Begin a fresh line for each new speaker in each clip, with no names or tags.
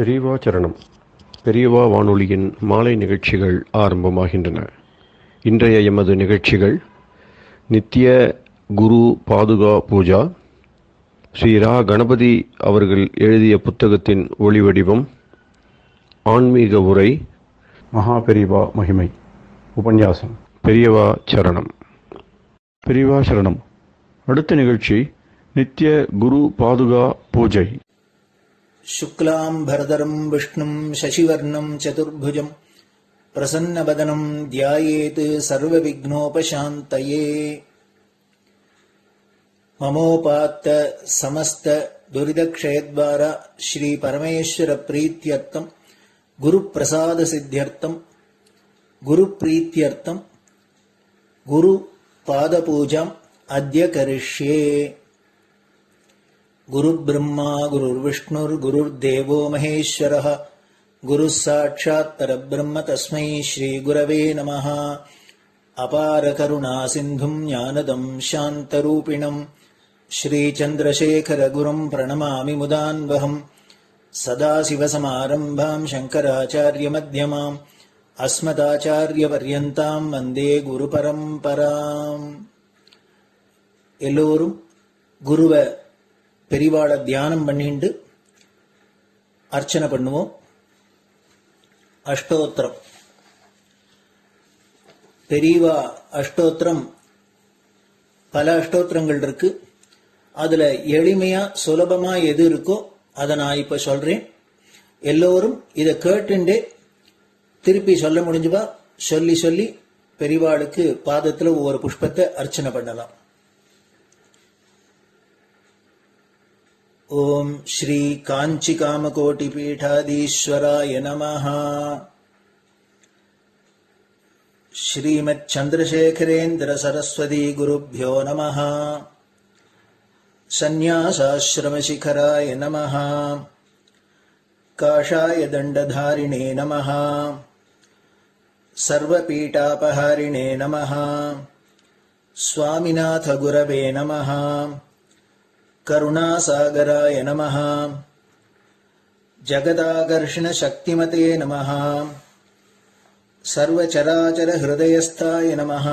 பெரியவா சரணம். பெரியவா வானொலியின் மாலை நிகழ்ச்சிகள் ஆரம்பமாகின்றன. இன்றைய எமது நிகழ்ச்சிகள் நித்திய குரு பாதுகா பூஜா, ஸ்ரீ ரா கணபதி அவர்கள் எழுதிய புத்தகத்தின் ஒளிவடிவம், ஆன்மீக உரை, மகா பெரியவா மகிமை, உபன்யாசம். பெரியவா சரணம். பெரியவா சரணம். அடுத்த நிகழ்ச்சி நித்திய குரு பாதுகா பூஜை.
शुक्लां भरदरं विष्णुं शशिवर्णं चतुर्भुजं प्रसन्नवदनं ध्यायेत् सर्वविघ्नोपशान्तये। ममोपात्त समस्त दुरितक्षयद्वारा श्री परमेश्वर प्रीत्यर्थं गुरुप्रसाद सिद्ध्यर्थं गुरुप्रीत्यर्थं गुरुपादपूजाम् अद्य करिष्ये। गुरुर्ब्रह्मा गुरुर्विष्णुर्गुरुर्देवो महेश्वरः गुरुः साक्षात् परब्रह्म तस्मै श्रीगुरवे नमः। अपारकरुणासिन्धुं ज्ञानदं शान्तरूपिणं श्रीचन्द्रशेखरगुरुं प्रणमामि मुदान्वहम्। सदाशिवसमारम्भां शङ्कराचार्यमध्यमाम् अस्मदाचार्यपर्यन्तां वन्दे गुरुपरम्पराम्. எல்லோரும் குருவை பெரிவாளை தியானம் பண்ணிண்டு அர்ச்சனை பண்ணுவோம். அஷ்டோத்திரம். பெரியவா அஷ்டோத்திரம் பல அஷ்டோத்திரங்கள் இருக்கு. அதுல எளிமையா சுலபமா எது இருக்கோ அதை நான் இப்ப சொல்றேன். எல்லோரும் இதை கேட்டுண்டே திருப்பி சொல்ல முடிஞ்சுவா சொல்லி சொல்லி பெரிவாளுக்கு பாதத்துல ஒவ்வொரு புஷ்பத்தை அர்ச்சனை பண்ணலாம். ओम श्री कांची कामकोटि पीठाधीश्वराय नमः. श्रीमत् चंद्रशेखरेन्द्र सरस्वती गुरुभ्यो नमः. संन्यासाश्रम शिखराय नमः. काषाय दंडधारिणे नमः. सर्वपीठापहारिणे नमः. स्वामिनाथ गुरवे नमः. करुणासागराय नमः. जगदाकर्षण शक्तिमते नमः. सर्वचराचर हृदयस्थाय नमः.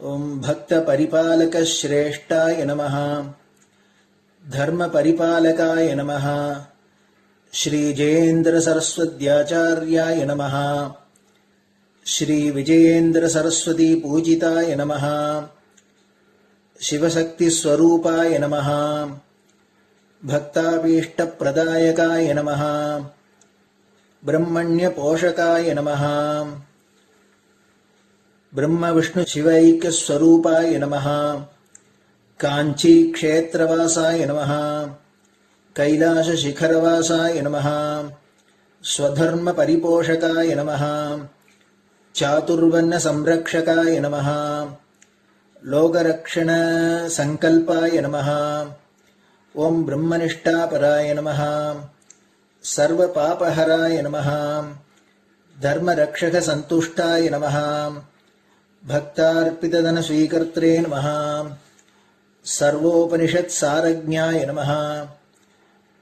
ओम भक्त परिपालक श्रेष्ठाय नमः. धर्म परिपालकाय नमः. श्री जयेन्द्र सरस्वत्याचार्याय नमः. श्री विजयेन्द्र सरस्वती पूजिताय नमः. शिवशक्ति स्वरूपाय नमः. भक्ताभीष्ट प्रदायकाय नमः. ब्रह्मण्य पोषकाय नमः. ब्रह्म विष्णु शिवैक्य स्वरूपाय नमः. कांची क्षेत्रवासाय नमः. कैलाश शिखरवासाय नमः. स्वधर्म परिपोषकाय नमः. चातुर्वर्ण संरक्षकाय नमः. लोकरक्षण संकल्पाय नमः. ओम ब्रह्मनिष्ठापराय नमः. सर्वपापहराय नमः. धर्मरक्षक संतुष्टाय नमः. भक्तार्पितधन स्वीकर्त्रे नमः. सर्वोपनिषत् सारज्ञाय नमः.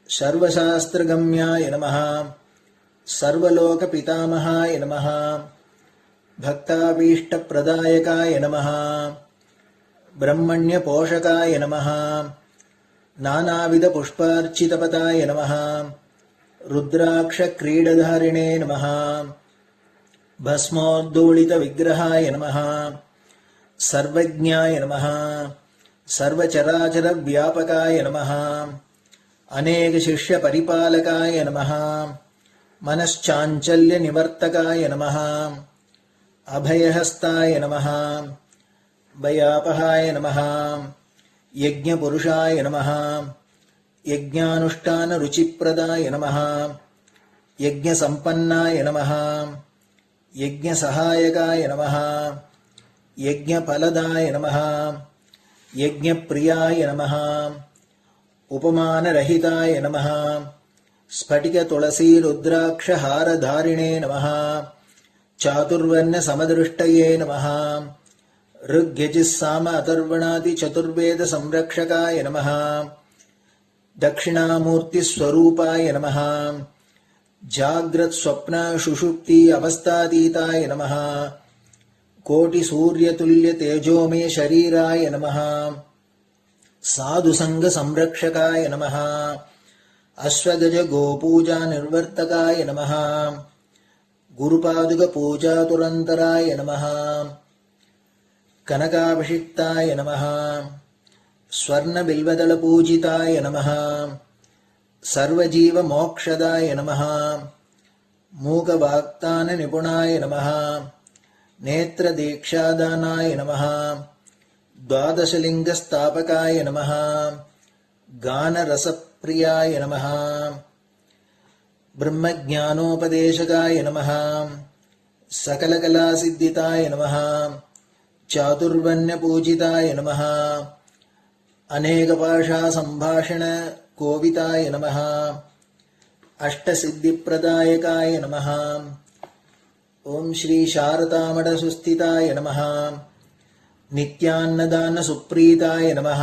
सर्वशास्त्रगम्याय नमः. सर्वलोक पितामहाय नमः. भक्ताभीष्ट प्रदायकाय नमः. ब्रह्मण्य पोषकाय नमः. नानाविध पुष्पार्चितपताय नमः. रुद्राक्ष क्रीडधारिणे नमः. भस्मोद्दोलित विग्रहाय नमः. सर्वज्ञाय नमः. सर्वचराचर व्यापकाय नमः. अनेक शिष्य परिपालकाय नमः. मनश्चाञ्चल्य निवर्तकाय नमः. अभयहस्ताय नमः. भयापहाय नमः. यज्ञपुरुषाय नमः. यज्ञानुष्ठान रुचिप्रदाय नमः. यज्ञसम्पन्नाय नमः. यज्ञसहायकाय नमः. यज्ञफलदाय नमः. यज्ञप्रियाय नमः. उपमानरहिताय नमः. स्फटिक तुलसी रुद्राक्ष हारधारिणे नमः. चातुर्वर्ण समदृष्टये नमः. ऋग्यजुस्साम अथर्वणादि चतुर्वेद संरक्षकाय नमः. दक्षिणामूर्तिस्वरूपाय नमः जाग्रत् स्वप्न सुषुप्ति अवस्थातीताय नमः कोटिसूर्यतुल्यतेजोमय शरीराय नमः साधुसङ्गसंरक्षकाय नमः अश्वगज गोपूजा निर्वर्तकाय नमः गुरुपादुकपूजातुरन्तराय नमः कनकाभिषिक्ताय नमः स्वर्णबिल्वदलपूजिताय नमः सर्वजीवमोक्षदाय नमः मूकवाक्ताननिपुणाय नमः नेत्रदीक्षादानाय नमः द्वादशलिङ्गस्थापकाय नमः गानरसप्रियाय नमः ब्रह्मज्ञानोपदेशकाय नमः सकलकलासिद्धिताय नमः चातुर्वर्ण्यपूजिताय नमः अनेकभाषासम्भाषण कोविताय नमः अष्टसिद्धिप्रदायकाय नमः ओम श्री शारदामठसुस्थिताय नमः नित्यान्नदानसुप्रीताय नमः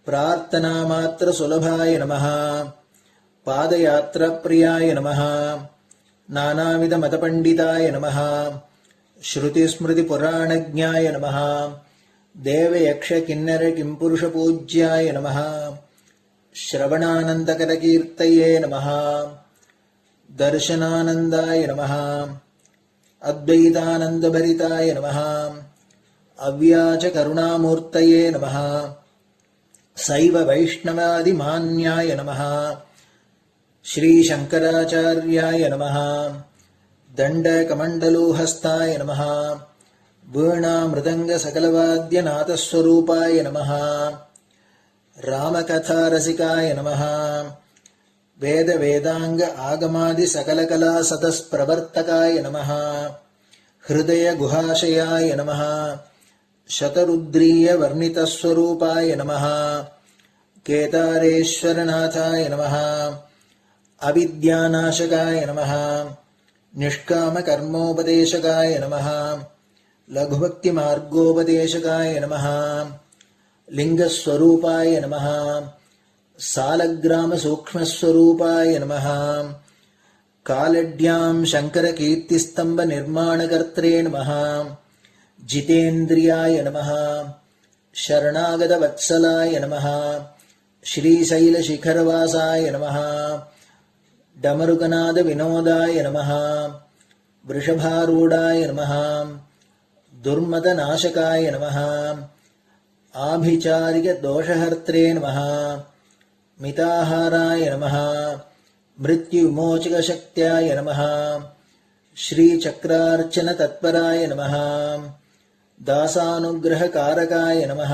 प्रार्थनामात्रसुलभाय नमः पादयात्राप्रियाय नमः नानाविधमतपण्डिताय नमः श्रुतिस्मृतिपुराणज्ञाय नमः देवयक्षकिन्नरकिंपुरुषपूज्याय नमः श्रवणानन्दकरकीर्तये नमः दर्शनानन्दाय नमः अद्वैतानन्दभरिताय नमः अव्याजकरुणामूर्तये नमः शैव वैष्णवादिमान्याय नमः श्रीशङ्कराचार्याय नमः दण्डकमण्डलोहस्ताय नमः वीणामृदङ्गसकलवाद्यनाथस्वरूपाय नमः रामकथारसिकाय नमः वेदवेदाङ्ग आगमादिसकलकलासतस्प्रवर्तकाय नमः हृदयगुहाशयाय नमः शतरुद्रीयवर्णितस्वरूपाय नमः केदारेश्वरनाथाय नमः अविद्यानाशकाय नमः निष्कामकर्मोपदेशकाय नमः लघुभक्तिमार्गोपदेशकाय नमः लिङ्गस्वरूपाय नमः सालग्रामसूक्ष्मस्वरूपाय नमः कालड्यां शङ्करकीर्तिस्तम्भनिर्माणकर्त्रे नमः जितेन्द्रियाय नमः शरणागतवत्सलाय नमः श्रीशैलशिखरवासाय नमः डमरुकनादविनोदाय नमः वृषभारूढाय नमः दुर्मदनाशकाय नमः आभिचारिकदोषहर्त्रे नमः मिताहाराय नमः मृत्युविमोचकशक्त्याय नमः श्रीचक्रार्चनतत्पराय नमः दासानुग्रहकारकाय नमः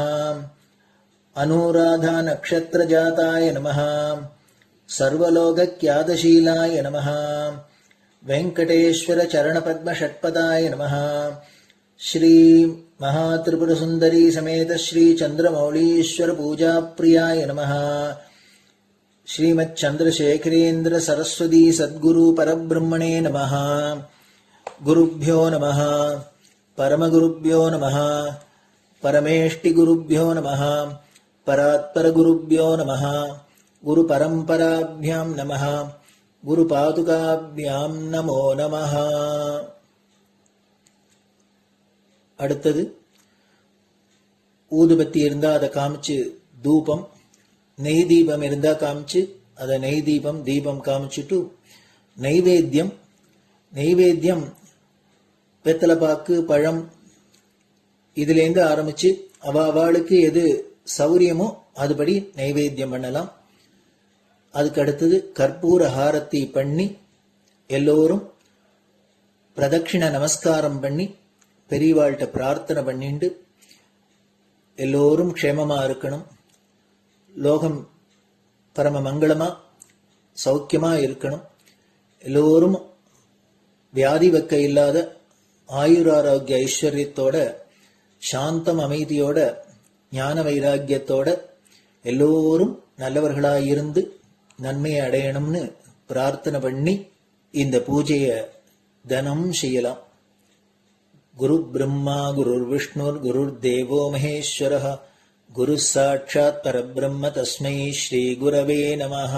अनुराधानक्षत्रजाताय नमः सर्वलोकख्यातशीलाय नमः वेङ्कटेश्वरचरणपद्मषट्पदाय नमः श्री महात्रिपुरसुन्दरी समेत श्री चन्द्रमौलीश्वर पूजाप्रियाय नमः श्रीमच्चन्द्रशेखरेन्द्र सरस्वती सद्गुरु परब्रह्मणे नमः गुरुभ्यो नमः परमगुरुभ्यो नमः परमेष्टिगुरुभ्यो नमः परात्परगुरुभ्यो नमः गुरुपरम्पराभ्यां नमः गुरुपादुकाभ्यां नमो नमः. அடுத்தது ஊதுபத்தி இருந்தா அதை காமிச்சு தூபம், நெய் தீபம் இருந்தா காமிச்சு அதை நெய் தீபம் தீபம் காமிச்சுட்டு நைவேத்தியம் வெத்தலைப்பாக்கு பழம் இதுலேருந்து ஆரம்பிச்சு அவளுக்கு எது சௌரியமோ அதுபடி நைவேத்தியம் பண்ணலாம். அதுக்கு அடுத்தது கற்பூர ஹாரத்தி பண்ணி எல்லோரும் பிரதட்சிண நமஸ்காரம் பண்ணி பெரியவாள்கிட்ட பிரார்த்தனை பண்ணிண்டு எல்லோரும் க்ஷேமமா இருக்கணும், லோகம் பரம மங்களமா சௌக்கியமா இருக்கணும், எல்லோரும் வியாதி வெக்க இல்லாத ஆயுராரோக்கிய ஐஸ்வர்யத்தோட சாந்தம் அமைதியோட ஞான வைராக்கியத்தோட எல்லோரும் நல்லவர்களாயிருந்து நன்மையை அடையணும்னு பிரார்த்தனை பண்ணி இந்த பூஜையை தினம் செய்யலாம். குரு பிரம்மா குருர் விஷ்ணுர் குருர் தேவோ மகேஸ்வரः குரு சாட்சாத் பரபிரம்ம தஸ்மை ஸ்ரீ குரவே நமஹ.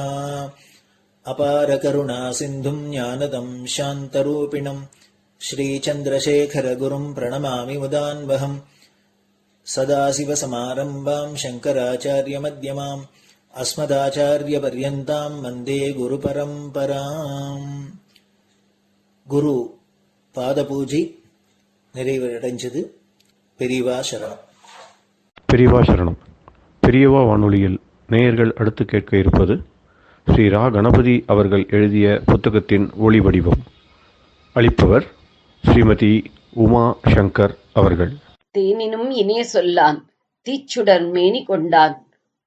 அபார கருணா சிந்தும் ஞானதம் சாந்தரூபிணம் ஸ்ரீ சந்திரசேகர குரும் பிரணமாமி முதான்வகம். சதாசிவசமாரம்பாம் சங்கராச்சாரிய மத்யமாம் அஸ்மதாச்சாரிய பர்யந்தாம் வந்தே குரு பரம்பராம். குரு பாத பூஜை நிறைவடைஞ்சது. பெரியவா சரணம்.
பெரியவா சரணம். பெரியவா வானொலியில் நேயர்கள் அடுத்து கேட்க இருப்பது ஸ்ரீ ரா கணபதி அவர்கள் எழுதிய புத்தகத்தின் ஒளி வடிவம். அளிப்பவர் ஸ்ரீமதி உமா சங்கர் அவர்கள்.
தேனினும் இனிய சொல்லான் தீச்சுடர் மேனி கொண்டான்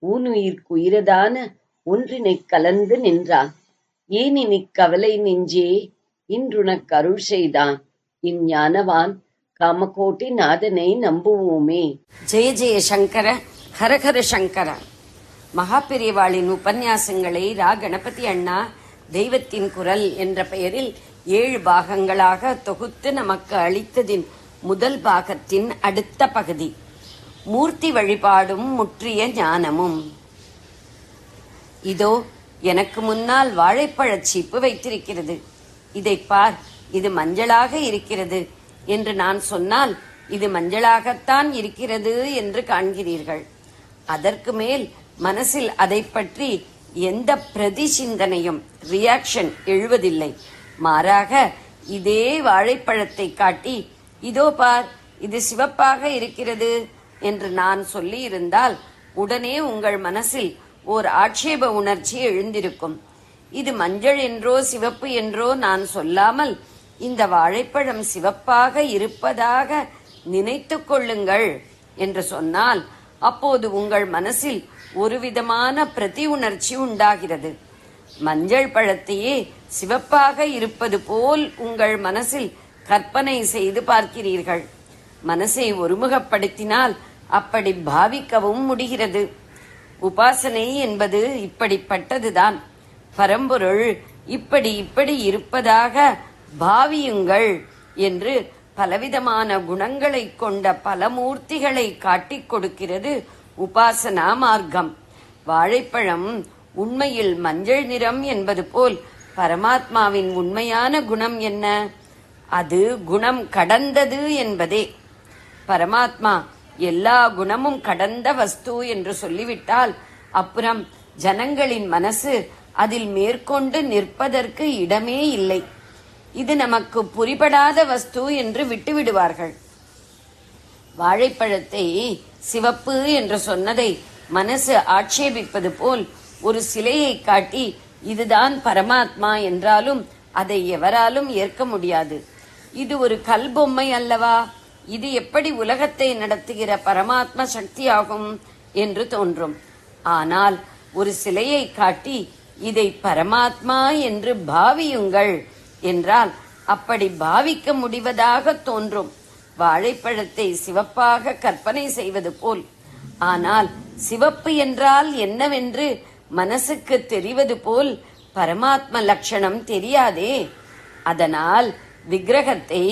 ஊனுயிர்க்கு உயிரதான ஒன்றினைக் கலந்து நின்றான் ஏனினிக் கவலை நெஞ்சே இன்றுனக் அருள் செய்தான் இஞ்ஞானவான் காமகோட்டி நாதனை நம்புவோமே. ஜெய ஜெய சங்கர, ஹரஹர சங்கர. மகாபெரிவாளின் உபன்யாசங்களை ரா கணபதி அண்ணா தெய்வத்தின் குரல் என்ற பெயரில் 7 பாகங்களாக தொகுத்து நமக்கு அளித்ததின் முதல் பாகத்தின் அடுத்த பகுதி, மூர்த்தி வழிபாடும் முற்றிய ஞானமும். இதோ எனக்கு முன்னால் வாழைப்பழச் சீப்பு வைத்திருக்கிறது. இதை பார், இது மஞ்சளாக இருக்கிறது என்று நான் சொன்னால் இது மஞ்சளாகத்தான் இருக்கிறது என்று காண்கிறீர்கள். அதற்கு மேல் மனசில் அதை பற்றி எந்த பிரதி சிந்தனையும், ரியாக்ஷன் எழுவதில்லை. மாறாக இதே வாழைப்பழத்தை காட்டி இதோ பார், இது சிவப்பாக இருக்கிறது என்று நான் சொல்லி இருந்தால் உடனே உங்கள் மனசில் ஓர் ஆட்சேப உணர்ச்சி எழுந்திருக்கும். இது மஞ்சள் என்றோ சிவப்பு என்றோ நான் சொல்லாமல் இந்த வாழைப்பழம் சிவப்பாக இருப்பதாக நினைத்துக் கொள்ளுங்கள் என்று சொன்னால் அப்போது உங்கள் மனசில் ஒரு விதமான பிரதி உணர்ச்சி உண்டாகிறது. மஞ்சள் பழத்தையே சிவப்பாக இருப்பது போல் உங்கள் மனசில் கற்பனை செய்து பார்க்கிறீர்கள். மனசை ஒருமுகப்படுத்தினால் அப்படி பாவிக்கவும் முடிகிறது. உபாசனை என்பது இப்படிப்பட்டதுதான். பரம்பொருள் இப்படி இப்படி இருப்பதாக பாவியுங்கள் என்று பலவிதமான குணங்களை கொண்ட பல மூர்த்திகளை காட்டிக் கொடுக்கிறது உபாசனா மார்க்கம். வாழைப்பழம் உண்மையில் மஞ்சள் நிறம் என்பது போல் பரமாத்மாவின் உண்மையான குணம் என்ன? அது குணம் கடந்தது என்பதே. பரமாத்மா எல்லா குணமும் கடந்த வஸ்து என்று சொல்லிவிட்டால் அப்புறம் ஜனங்களின் மனசு அதில் மேற்கொண்டு நிற்பதற்கு இடமே இல்லை. இது நமக்கு புரிபடாத வஸ்து என்று விட்டுவிடுவார்கள். வாழைப்பழத்தை சிவப்பு என்று சொன்னதை மனசு ஆட்சேபிப்பது போல் ஒரு சிலையை காட்டி இதுதான் பரமாத்மா என்றாலும் அதை எவராலும் ஏற்க முடியாது. இது ஒரு கல் பொம்மை அல்லவா, இது எப்படி உலகத்தை நடத்துகிற பரமாத்மா சக்தியாகும் என்று தோன்றும். ஆனால் ஒரு சிலையை காட்டி இதை பரமாத்மா என்று பாவியுங்கள் என்றால் அப்படி பாவிக்க முடிவதாக தோன்றும். வாழைப்பழத்தை சிவப்பாக கற்பனை செய்வது போல். ஆனால் சிவப்பு என்றால் என்னவென்று மனசுக்கு தெரிவது போல் பரமாத்ம லட்சணம் தெரியாதே. அதனால் விக்கிரகத்தை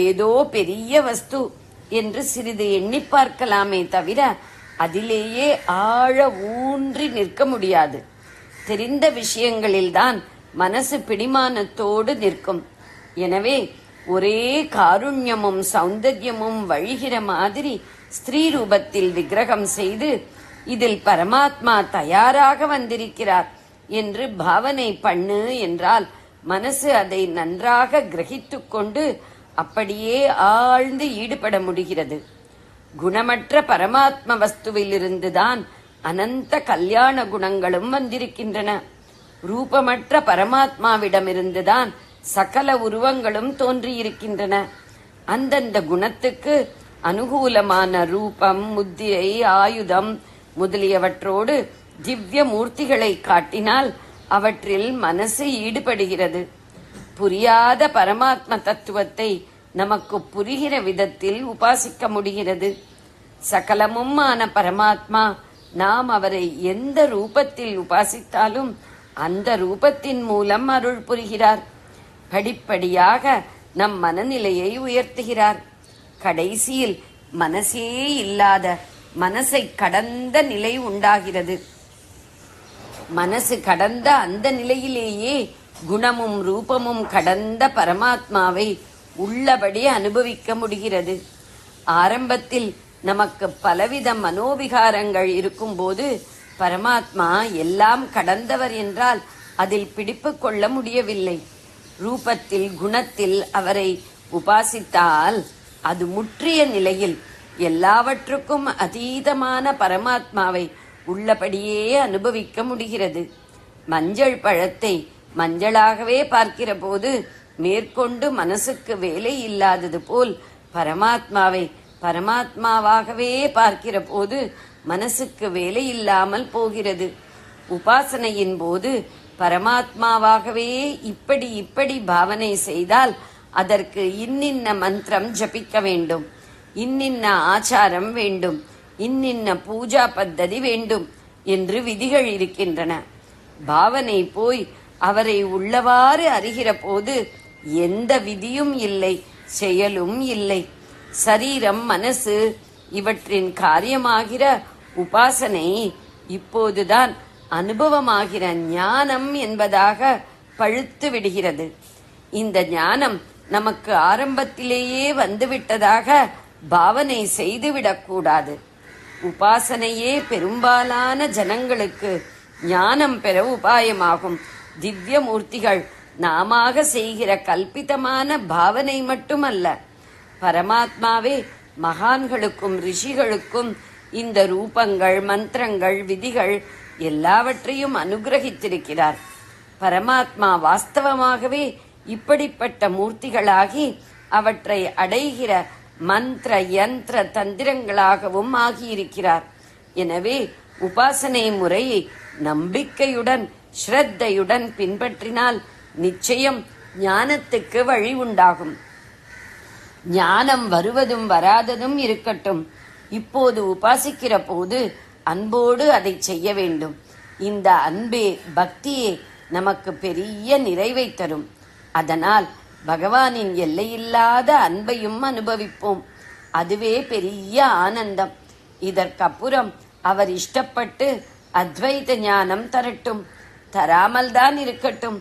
ஏதோ பெரிய வஸ்து என்று சிறிது எண்ணி பார்க்கலாமே தவிர அதிலேயே ஆழ ஊன்றி நிற்க முடியாது. தெரிந்த விஷயங்களில்தான் மனசு பிடிமானத்தோடு நிற்கும். எனவே ஒரே காருண்யமும் சௌந்தர்யமும் வழிகிற மாதிரி ஸ்திரீ ரூபத்தில் விக்கிரகம் செய்து இதில் பரமாத்மா தயாராக வந்திருக்கிறார் என்று பாவனை பண்ணு என்றால் மனசு அதை நன்றாக கிரகித்துக் கொண்டு அப்படியே ஆழ்ந்து ஈடுபட முடிகிறது. குணமற்ற பரமாத்ம வஸ்துவிலிருந்துதான் அனந்த கல்யாண குணங்களும் வந்திருக்கின்றன. ரூபமற்ற பரமாத்மாவிடமிருந்துதான் சகல உருவங்களும் தோன்றியிருக்கின்றன. அந்தந்த குணத்துக்கு அனுகூலமான ரூபம், முத்திரை, ஆயுதம் முதலியவற்றோடு திவ்ய மூர்த்திகளை காட்டினால் அவற்றில் மனசு ஈடுபடுகிறது. புரியாத பரமாத்ம தத்துவத்தை நமக்கு புரிகிற விதத்தில் உபாசிக்க முடிகிறது. சகலமும் ஆன பரமாத்மா நாம் அவரை எந்த ரூபத்தில் உபாசித்தாலும் அந்த ரூபத்தின் மூலம் அருள் புரிகிறார். படிப்படியாக நம் மனநிலையை உயர்த்துகிறார். கடைசியில் மனசே இல்லாத மனசை கடந்த நிலை உண்டாகிறது. மனசு கடந்த அந்த நிலையிலேயே குணமும் ரூபமும் கடந்த பரமாத்மாவை உள்ளபடி அனுபவிக்க முடிகிறது. ஆரம்பத்தில் நமக்கு பலவித மனோவிகாரங்கள் இருக்கும்போது பரமாத்மா எல்லாம் கடந்தவர் என்றால் அதில் பிடிப்பு கொள்ள முடியவில்லை. ரூபத்தில் குணத்தில் அவரை உபாசித்தால் அது முற்றிய நிலையில் எல்லாவற்றுக்கும் அதீதமான பரமாத்மாவை உள்ளபடியே அனுபவிக்க முடிகிறது. மஞ்சள் பழத்தை மஞ்சளாகவே பார்க்கிற போது மேற்கொண்டு மனசுக்கு வேலை இல்லாதது போல் பரமாத்மாவை பரமாத்மாவாகவே பார்க்கிற போது மனசுக்கு வேலை இல்லாமல் போகிறது. உபாசனையின் போது பரமாத்மாவாகவே இப்படி இப்படி பாவனை செய்தால் அதற்கு இன்னின்ன மந்திரம் ஜபிக்க வேண்டும், இன்னின்ன ஆச்சாரம் வேண்டும், இன்னின்ன பூஜா பத்ததி வேண்டும் என்று விதிகள் இருக்கின்றன. பாவனை போய் அவரை உள்ளவாறு அறிகிற போது எந்த விதியும் இல்லை, செயலும் இல்லை. சரீரம் மனசு இவற்றின் காரியமாகிற உபாசனை இப்போதுதான் அனுபவமாகிற ஞானம் என்பதாக பழுத்து விடுகிறது. இந்த ஞானம் நமக்கு ஆரம்பத்திலேயே வந்துவிட்டதாக பாவனை செய்துவிடக்கூடாது. உபாசனையே பெரும்பாலான ஜனங்களுக்கு ஞானம் பெற உபாயமாகும். திவ்ய மூர்த்திகள் நாமாக செய்கிற கல்பிதமான பாவனை மட்டுமல்ல, பரமாத்மாவே மகான்களுக்கும் ரிஷிகளுக்கும் இந்த ரூபங்கள், மந்திரங்கள், விதிகள் எல்லாவற்றையும் அனுகிரகித்திருக்கிறார். பரமாத்மா வாஸ்தவமாகவே இப்படிப்பட்ட மூர்த்திகளாகி அவற்றை அடைகிற மந்திர யந்திர தந்திரங்களாகவும் ஆகியிருக்கிறார். எனவே உபாசனை முறையை நம்பிக்கையுடன் ஸ்ரத்தையுடன் பின்பற்றினால் நிச்சயம் ஞானத்துக்கு வழி உண்டாகும். ஞானம் வருவதும் வராததும் இருக்கட்டும், இப்போது உபாசிக்கிற போது அன்போடு அதை செய்ய வேண்டும். இந்த அன்பே பக்தியே நமக்கு பெரிய நிறைவை தரும். அதனால் பகவானின் எல்லையில்லாத அன்பையும் அனுபவிப்போம். அதுவே பெரிய ஆனந்தம். இதற்கப்புறம் அவர் இஷ்டப்பட்டு அத்வைத ஞானம் தரட்டும், தராமல் தான் இருக்கட்டும்.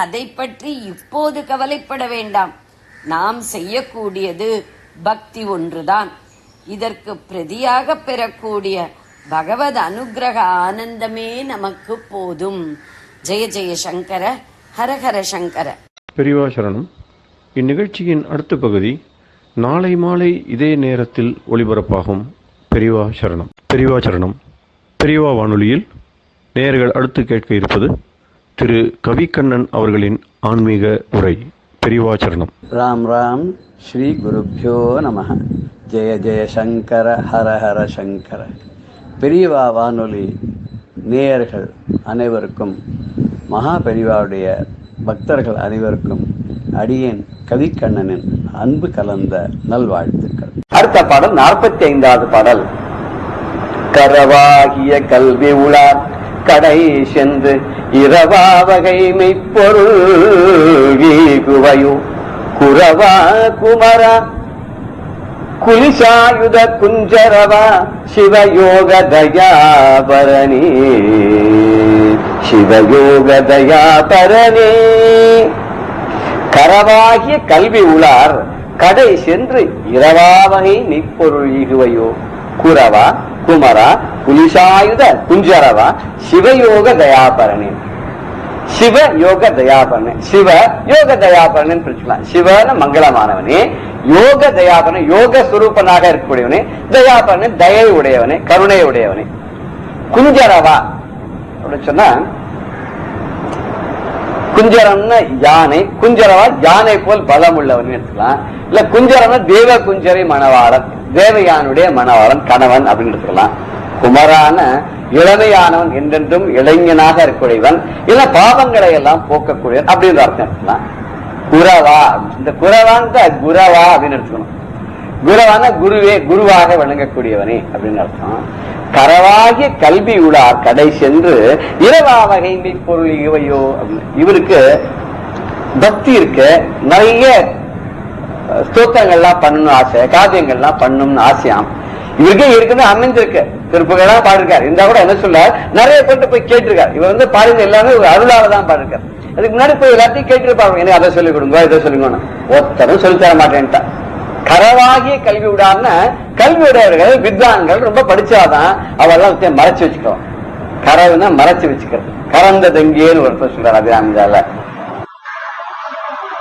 அதை பற்றி இப்போது கவலைப்பட வேண்டாம். நாம் செய்யக்கூடியது பக்தி ஒன்றுதான். இதற்கு பிரதியாக பெறக்கூடிய பகவத் அனுகிரக ஆனந்தமே நமக்கு போதும். ஜெய ஜெய சங்கர, ஹரஹர சங்கர.
பெரியவா சரணம். இந்நிகழ்ச்சியின் அடுத்த பகுதி நாளை மாலை இதே நேரத்தில் ஒளிபரப்பாகும். பெரியவா சரணம். பெரியவா சரணம். பெரியவா வானொலியில் நேயர்கள் அடுத்து கேட்க இருப்பது திரு கவிக்கண்ணன் அவர்களின் ஆன்மீக உரை. பெரியவா சரணம்.
ராம் ராம். ஸ்ரீ குருப்யோ நம. ஜெய ஜெய சங்கர, ஹர ஹர சங்கர. பெரியவா வானொலி நேயர்கள் அனைவருக்கும், மகா பெரியவாவுடைய பக்தர்கள் அனைவருக்கும் அடியேன் கவிக்கண்ணனின் அன்பு கலந்த நல்வாழ்த்துக்கள். அடுத்த பாடல் 45வது பாடல். கரவாகிய கல்வி உளார் கடை சென்று இரவா வகை மெய்ப்பொருள் ஈகுவையோ குரவா குமரா குலிசாயுத குஞ்சரவா சிவயோக தயாபரணி சிவயோக தயாபரணி. கரவாகிய கல்வி உளார் கடை சென்று இரவாவகை மெய்ப்பொருள் ஈகுவையோ குரவா குமரா குலிசாயுத குஞ்சரவா சிவயோக தயாபரணி. சிவ யோக தயாபரணன், சிவ யோக தயாபரணன் பிரிச்சுக்கலாம். சிவன மங்களமானவனே, யோக தயாபரணன் யோக சுரூபனாக இருக்கக்கூடியவனே, தயாபரணன் தயை உடையவனே, கருணை உடையவனே. குஞ்சரவா அப்படின்னு சொன்னா, குஞ்சரம்னா யானை, குஞ்சரவா யானை போல் பலம் உள்ளவன் எடுத்துக்கலாம். இல்ல குஞ்சரம்னா தேவ குஞ்சரை மணவாளன், தேவயானுடைய மணவாளன் கணவன் அப்படின்னு எடுத்துக்கலாம். குமரான இளமையானவன், என்றென்றும் இளைஞனாக இருக்கக்கூடியவன், இல்ல பாவங்களை எல்லாம் போக்கக்கூடியவன் அப்படின்னு அர்த்தம் எடுத்துக்கலாம். குரவா, இந்த குரவான் குரவா அப்படின்னு எடுத்துக்கணும். குரவான குருவே, குருவாக விளங்கக்கூடியவனே அப்படின்னு அர்த்தம். கரவாகிய கல்வி உளார் கடை சென்று இரவா வகை பொருள் இவையோ அப்படின்னு. இவருக்கு பக்தி இருக்கு, நிறைய ஸ்தோத்திரங்கள்லாம் பண்ணணும் ஆசை, காரியங்கள்லாம் பண்ணணும்னு ஆசையாம். இவருக்கே ஏற்கனவே அமைஞ்சிருக்கு, திருப்புகளா பாடிருக்காரு. இருந்தா கூட என்ன சொல்ல, நிறைய பேர்ட்ட போய் கேட்டிருக்காரு. இவர் வந்து பாடுறது எல்லாமே ஒரு அருளாலதான் பாடிருக்காரு. அதுக்கு முன்னாடி போய் எல்லாத்தையும் கேட்டிருப்பாங்க, எனக்கு அதை சொல்லிக் கொடுங்க, இதை சொல்லுங்க. ஒருத்தரும் சொல்லித்தர மாட்டேன்ட்டா. கரவாகிய கல்வி விடாம, கல்வி உடையவர்கள் வித்வான்கள் ரொம்ப படிச்சாதான் அவெல்லாம் மறைச்சு வச்சுக்கிறோம். கரவுன்னா மறைச்சு வச்சுக்கிறது. கறந்த தங்கியேன்னு ஒரு சொல்றாரு அபிராமிதால.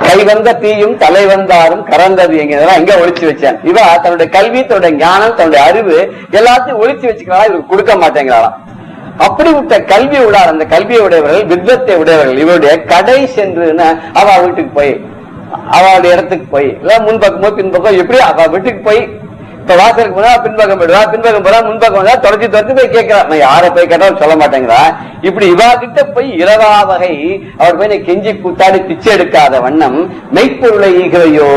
கை வந்த தீயும் தலை வந்தாரும் கறந்தது எங்க எங்க ஒழிச்சு வச்சேன். இவ தன்னுடைய கல்வி, தன்னுடைய ஞானம், தன்னுடைய அறிவு எல்லாத்தையும் ஒழிச்சு வச்சுக்கிறாளா, இவருக்கு கொடுக்க மாட்டேங்கிறாளாம். அப்படிப்பட்ட கல்வி உடார், அந்த கல்வியை உடையவர்கள், வித்வத்தை உடையவர்கள், இவருடைய கடை சென்றுன்னு அவ வீட்டுக்கு போய், அவளுடைய இடத்துக்கு போய், இல்ல முன்பக்கமோ பின்பக்கம் எப்படி அவ வீட்டுக்கு போய், இப்ப வாசலுக்கு போனா பின்பக்கம் போயிடுவா, பின்பக்கம் போறா, முன்பக்கம் வந்தா தொடர்ச்சி போய் கேட்கிறா. நான் யார போய் கேட்டாலும் சொல்ல மாட்டேங்கிறா. இப்படி இவா கிட்ட போய் இரவா வகை அவர் போய் கெஞ்சி கூத்தாடி பிச்சை எடுக்காத வண்ணம் மெய்ப்பொருளை ஈகையோ,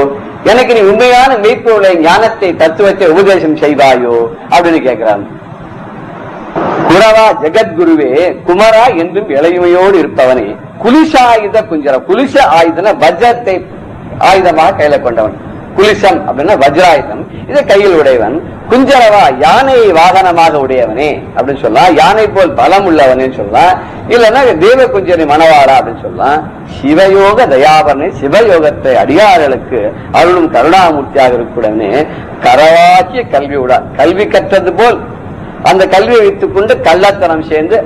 எனக்கு நீ உண்மையான மெய்ப்பொருளை, ஞானத்தை, தத்துவத்தை உபதேசம் செய்வாயோ அப்படின்னு கேட்கிறான். குரவா ஜெகத்குருவே குமரா என்றும் இளைமையோடு இருப்பவனே, குலிசாயுத குஞ்சர, குலிச ஆயுதன வஜ்ரத்தை ஆயுதமாக கையில கொண்டவன். குலிசம் அப்படின்னா வஜ்ராயுதம், இதை கையில் உடையவன். குஞ்சரவா யானையை வாகனமாக உடையவனே அப்படின்னு சொல்லலாம். யானை போல் பலம் உள்ளவனே சொல்லலாம். இல்லைன்னா தேவ குஞ்சரி மணவாளா அப்படின்னு சொல்லலாம். சிவயோக தயாபரனை, சிவயோகத்தை அடியார்களுக்கு அருளும் கருணாமூர்த்தியாக இருக்கக்கூடவனே. கரவாக்கிய கல்வி உடார், கல்வி கற்றது போல் அந்த கல்வியை வைத்துக் கொண்டு கள்ளத்தனம் சேர்ந்து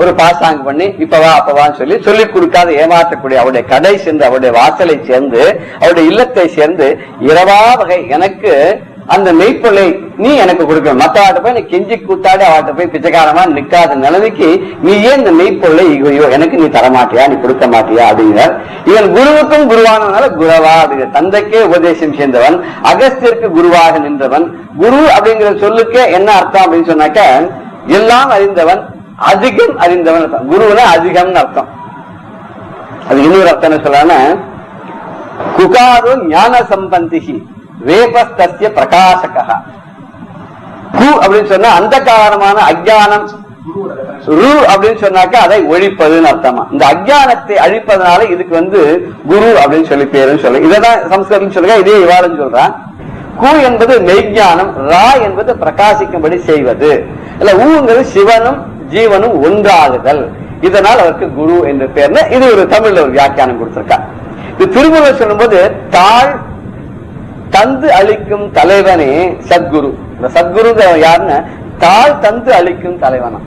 ஒரு பாசாங்க பண்ணி இப்பவா அப்பவான்னு சொல்லி சொல்லிக் கொடுக்காத ஏமாற்றக்கூடிய அவருடைய கடை சென்று, அவருடைய வாசலை சேர்ந்து, அவருடைய இல்லத்தை சேர்ந்து இரவா வகை எனக்கு அந்த மெய்ப்பொருளை நீ எனக்கு கொடுக்கணும். மற்றவாட்ட போய் நீ கெஞ்சி கூத்தாடி அவட்ட போய் பிச்சைக்காரமா நிக்காத நிலைமைக்கு நீ ஏன் இந்த மெய்ப்பொருளை எனக்கு நீ தரமாட்டியா, நீ கொடுக்க மாட்டியா அப்படிங்கிறார். இவன் குருவுக்கும் குருவானதுனால குருவா அப்படிங்கிற, தந்தைக்கே உபதேசம் சேர்ந்தவன், அகஸ்திற்கு குருவாக நின்றவன். குரு அப்படிங்கிற சொல்லுக்கு என்ன அர்த்தம் அப்படின்னு சொன்னாக்க, எல்லாம் அறிந்தவன், அதிகம் அறிந்தவன் அர்த்தம். குருன்னா அதிகம்னு அர்த்தம். அது இன்னொரு அர்த்தம் என்ன சொல்றான, குகாரோ ஞான சம்பந்திகி வேபஸ்தஸ்ய பிரகாசகா. கு அப்படின்னு சொன்னா அந்த காரணமான அஜ்ஞானம், ரு அப்படின்னு சொன்னாக்க அதை ஒழிப்பதுன்னு அர்த்தமா. இந்த அஜ்ஞானத்தை அழிப்பதனால இதுக்கு குரு அப்படின்னு சொல்லி பேருன்னு சொல்லு. இதான் சம்ஸ்கிருதம் சொல்லுங்க, இதே விவாதம் சொல்றான். கு என்பது மெய்ஞானம், ரா என்பது பிரகாசிக்கும்படி செய்வது. இல்ல ஊங்கிறது சிவனும் ஜீவனும் ஒன்றாகுதல். இதனால் அவருக்கு குரு என்ற பேர்னு இது ஒரு தமிழ்ல ஒரு வியாக்கியானம் கொடுத்திருக்கா. இது திருமூலர் சொல்லும் போது தாழ் தந்து அளிக்கும் தலைவனே சத்குரு. இந்த சத்குரு யாருன்னு, தாழ் தந்து அளிக்கும் தலைவனா,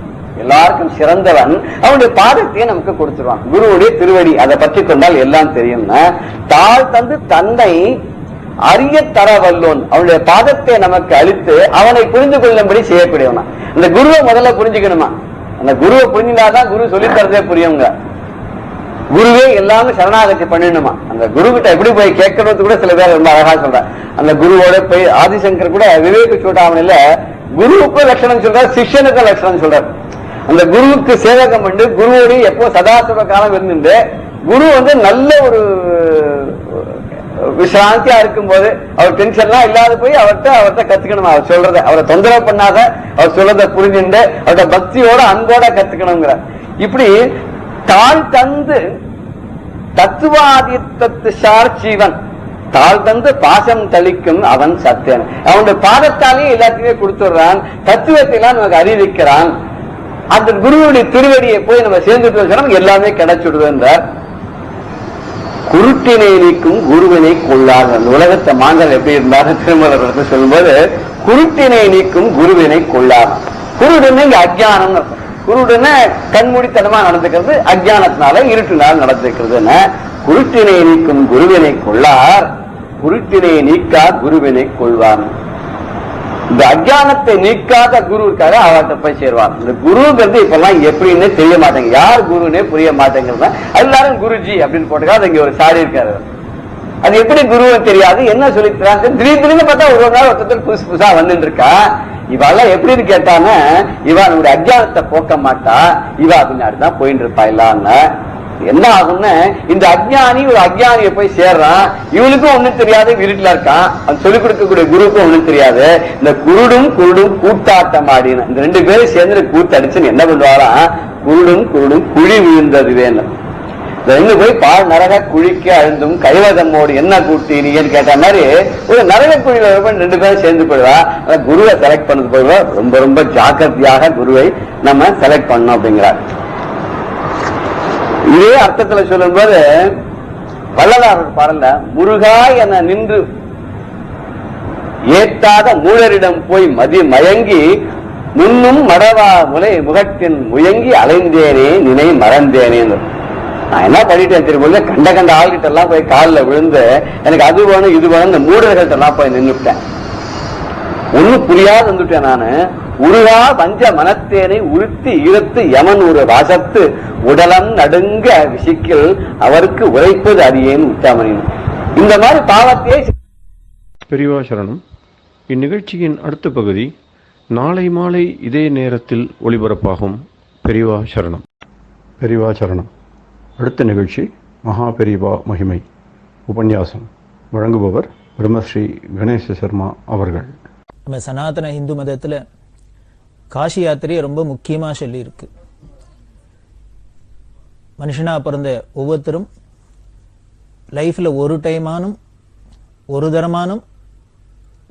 எல்லாருக்கும் சிறந்தவன், அவனுடைய பாதத்தையே நமக்கு கொடுத்துருவான். குருவுடைய திருவடி அதை பற்றி கொண்டால் எல்லாம் தெரியும்னா, தாழ் தந்து தன்னை அறிய தர வல்லோன், அவனுடைய பாதத்தை நமக்கு அளித்து அவனை புரிந்து கொள்ளும்படி செய்யக்கூடியவனா. இந்த குருவை முதல்ல புரிஞ்சுக்கணுமா, அந்த குருவை புரிஞ்சினாதான் குரு சொல்லித்தரதே புரியுங்க. குருவே எல்லாமே சரணாகதி பண்ணிடணுமா. அந்த குரு கிட்ட எப்படி போய் கேட்கறது கூட சில பேர் ரொம்ப அழகா சொல்ற. அந்த குருவோட போய் ஆதிசங்கர் கூட விவேக சூடாமணில குருவுக்கும் லட்சணம் சொல்றாரு, சிஷ்யனுக்கும் லட்சணம் சொல்றாரு. அந்த குருவுக்கு சேவகம் பண்ணி குருவோட எப்போ சதாசிவ காலம் இருந்துட்டு, குரு நல்ல ஒரு விசாந்தியா இருக்கும் போது அவர் டென்ஷன்லாம் இல்லாத போய் அவர்கிட்ட கத்துக்கணும். அவர் சொல்றத, அவரை தொந்தரவு பண்ணாத, அவர் சொல்றத புரிஞ்சுட்டு அவருடைய பக்தியோட அன்போட கத்துக்கணுங்கிற. இப்படி தாழ் தந்து தத்துவாதித்தத்து சார்ஜீவன், தாழ் தந்து பாசம் தளிக்கும் அவன் சத்தியன். அவனுடைய பாதத்தாலேயே எல்லாத்தையுமே கொடுத்துடுறான், தத்துவத்தை எல்லாம் நமக்கு அறிவிக்கிறான். அந்த குருவுடைய திருவடியை போய் நம்ம சேர்ந்துட்டு எல்லாமே கிடைச்சுடுது என்றார். குருட்டினை நீக்கும் குருவினை கொள்ளார். அந்த உலகத்தை மாந்தர் எப்படி இருந்தாரு திருமலர் சொல்லும் போது, குருட்டினை நீக்கும் குருவினை கொள்ளார். குருடுன்னு இங்க அஜ்ஞானம் அர்த்தம். குருடுன்னு கண்மூடித்தனமா நடந்துக்கிறது, அஜ்ஞானத்தினால இருட்டினால் நடந்துக்கிறதுன்னு. குருட்டினை நீக்கும் குருவினை கொள்ளார், குருட்டினை நீக்கா குருவினை கொள்வார். இந்த அஜ்ஞானத்தை நீக்காத குரு இருக்காரு, அவர்கிட்ட போய் சேருவார். இந்த குருங்கிறது இப்பெல்லாம் எப்படின்னு தெரிய மாட்டேங்க, யார் குருன்னே புரிய மாட்டேங்கிறது. எல்லாரும் குருஜி அப்படின்னு போட்டுக்கா, அது இங்க ஒரு சாரி இருக்காரு. அது எப்படி குருன்னு தெரியாது, என்ன சொல்லிக்கிறாங்க. திடீர்னு பார்த்தா ஒரு நாள் ஒருத்தர் புதுசு புதுசா வந்துட்டு இருக்கா. இவெல்லாம் எப்படின்னு கேட்டான்னு, இவா நம்முடைய அஜ்ஞானத்தை போக்க மாட்டா, இவா பின்னாடிதான் போயிட்டு இருப்பா. இல்லான்னு என்ன ஆகும்னு, இந்த அஜ்ஞானி ஒரு அஜ்ஞானியை போய் சேர்றான், இவனுக்கும் ஒண்ணும் தெரியாது, இருட்டுல இருக்கான். அது சொல்லிக் கொடுக்கக்கூடிய குருவுக்கும் ஒண்ணும் தெரியாது. இந்த குருடும் குருடும் கூட்டாட்டம் ஆடின இந்த ரெண்டு பேரும் சேர்ந்து கூத்தடிச்சுன்னு என்ன பண்ணுவாராம், குருடும் குருடும் குழி விழுந்தது வேணும். ரெண்டு போய் பால் நரக குழிக்க அழுந்தும் கைவதம்மோடு என்ன கூட்டினீங்கன்னு கேட்ட மாதிரி ஒரு நரக குழியில ரெண்டு பேரும் சேர்ந்து போயிடுவா. குருவை செலக்ட் பண்ணது போயிடுவா. ரொம்ப ரொம்ப ஜாக்கிரதையாக குருவை நம்ம செலக்ட் பண்ணோம் அப்படிங்கிறார். இதே அர்த்தத்துல சொல்லும் போது வள்ளலார் பாடல்ல முருகா என நின்று ஏத்தாத மூலரிடம் போய் மயங்கி முன்னும் மடவா முலை முகத்தின் முயங்கி அலைந்தேனே நினை மறந்தேனே. நான் என்ன பண்ணிட்டேன் தெரியுமா, கண்ட கண்ட ஆள்கிட்ட எல்லாம் போய் காலில் விழுந்து எனக்கு அது வேணும் இது வேணும் இந்த மூடர்கள்ட்ட எல்லாம் போய் நின்றுட்டேன். ஒன்னும் புரியாது வந்துட்டேன் நானு. உருகா பஞ்ச மனத்தேனை உறுத்தி ஈரத்து யமன் ஒரு வாசத்து உடலம் நடுங்க விசிக்கில் அவருக்கு உரைப்பது அறியேன் உச்சாமணின். இந்த மாதிரி பாவத்தையே.
பெரியவா சரணம். இந்நிகழ்ச்சியின் அடுத்த பகுதி நாளை மாலை இதே நேரத்தில் ஒளிபரப்பாகும். பெரியவா சரணம். பெரியவா சரணம். அடுத்த நிகழ்ச்சி மகா பெரியவா மகிமை உபன்யாசம். வழங்குபவர் பிரம்மஸ்ரீ கணேச சர்மா அவர்கள்.
நம்ம சனாதன இந்து மதத்தில் காசி யாத்திரையை ரொம்ப முக்கியமாக சொல்லியிருக்கு. மனுஷனா பிறந்த ஒவ்வொருத்தரும் லைஃப்பில் ஒரு டைமானும் ஒரு தரமானும்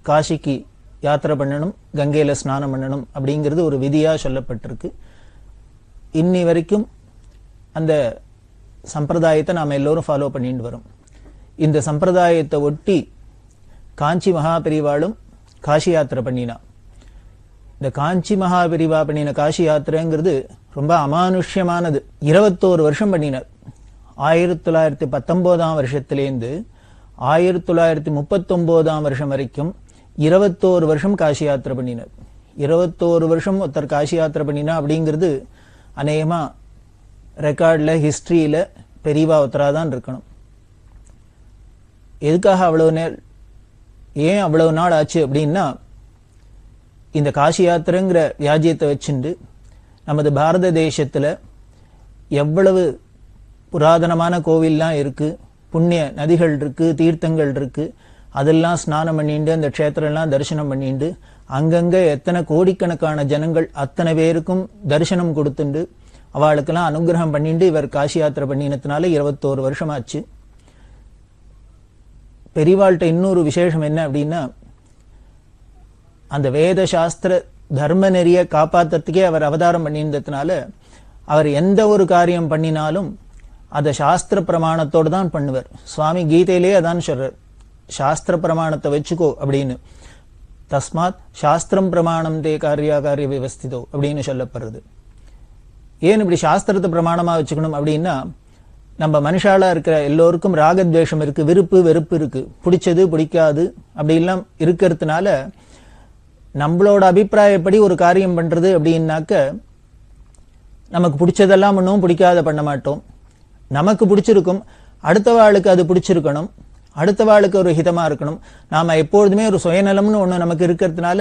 காசிக்கு யாத்திரை பண்ணணும், கங்கையில் ஸ்நானம் பண்ணணும் அப்படிங்கிறது ஒரு விதியாக சொல்லப்பட்டிருக்கு. இன்னி வரைக்கும் அந்த சம்பிரதாயத்தை நாம் எல்லோரும் ஃபாலோ பண்ணிட்டு வரோம். இந்த சம்பிரதாயத்தை ஒட்டி காஞ்சி மகாபெரிவாளும் காசி யாத்திரை பண்ணினா. இந்த காஞ்சி மகாபெரிவா பண்ணின காசி யாத்திரைங்கிறது ரொம்ப அமானுஷ்யமானது. 21 வருஷம் பண்ணினார். 1919 வருஷத்திலேருந்து 1939 வருஷம் வரைக்கும் 21 வருஷம் காசி யாத்திரை பண்ணினார். 21 வருஷம் ஒருத்தர் காசி யாத்திரை பண்ணினா அப்படிங்கிறது அநேகமா ரெக்கார்டில் ஹிஸ்டரியில பெரியவா ஒருத்தராக தான் இருக்கணும். எதுக்காக ஏன் அவ்வளவு நாள் ஆச்சு அப்படின்னா, இந்த காசி யாத்திரைங்கிற வியாஜியத்தை வச்சுண்டு நமது பாரத தேசத்துல எவ்வளவு புராதனமான கோவில்லாம் இருக்கு, புண்ணிய நதிகள் இருக்கு, தீர்த்தங்கள் இருக்கு, அதெல்லாம் ஸ்நானம் பண்ணிட்டு அந்த க்ஷேத்திரம்லாம் தரிசனம் பண்ணிட்டு அங்கங்க எத்தனை கோடிக்கணக்கான ஜனங்கள் அத்தனை பேருக்கும் தரிசனம் கொடுத்துண்டு அவளுக்கெல்லாம் அனுகிரகம் பண்ணிட்டு இவர் காசி யாத்திரை பண்ணினதுனால 21 வருஷம் ஆச்சு. பெரியவாள்கிட்ட இன்னொரு விசேஷம் என்ன அப்படின்னா, அந்த வேத சாஸ்திர தர்ம நெறிய காப்பாத்துறதுக்கே அவர் அவதாரம் பண்ணியிருந்ததுனால அவர் எந்த ஒரு காரியம் பண்ணினாலும் அதை சாஸ்திர பிரமாணத்தோடு தான் பண்ணுவார். சுவாமி கீதையிலே அதான் சொல்றார், சாஸ்திர பிரமாணத்தை வச்சுக்கோ அப்படின்னு. தஸ்மாத் சாஸ்திரம் பிரமாணம் தே காரிய விவஸ்திதோ அப்படின்னு சொல்லப்படுறது. ஏன் இப்படி சாஸ்திரத்தை பிரமாணமா வச்சுக்கணும் அப்படின்னா, நம்ம மனுஷாலா இருக்கிற எல்லோருக்கும் ராகத்வேஷம் இருக்கு, விருப்பு வெறுப்பு இருக்கு, பிடிச்சது பிடிக்காது அப்படி எல்லாம் இருக்கிறதுனால நம்மளோட அபிப்பிராயப்படி ஒரு காரியம் பண்றது அப்படின்னாக்க நமக்கு பிடிச்சதெல்லாம் பண்ணுவோம், பிடிக்காத பண்ண மாட்டோம். நமக்கு பிடிச்சிருக்கும், அடுத்த வாளுக்கு அது பிடிச்சிருக்கணும், அடுத்த வாளுக்கு ஒரு ஹிதமா இருக்கணும். நாம எப்பொழுதுமே ஒரு சுயநலம்னு ஒண்ணு நமக்கு இருக்கிறதுனால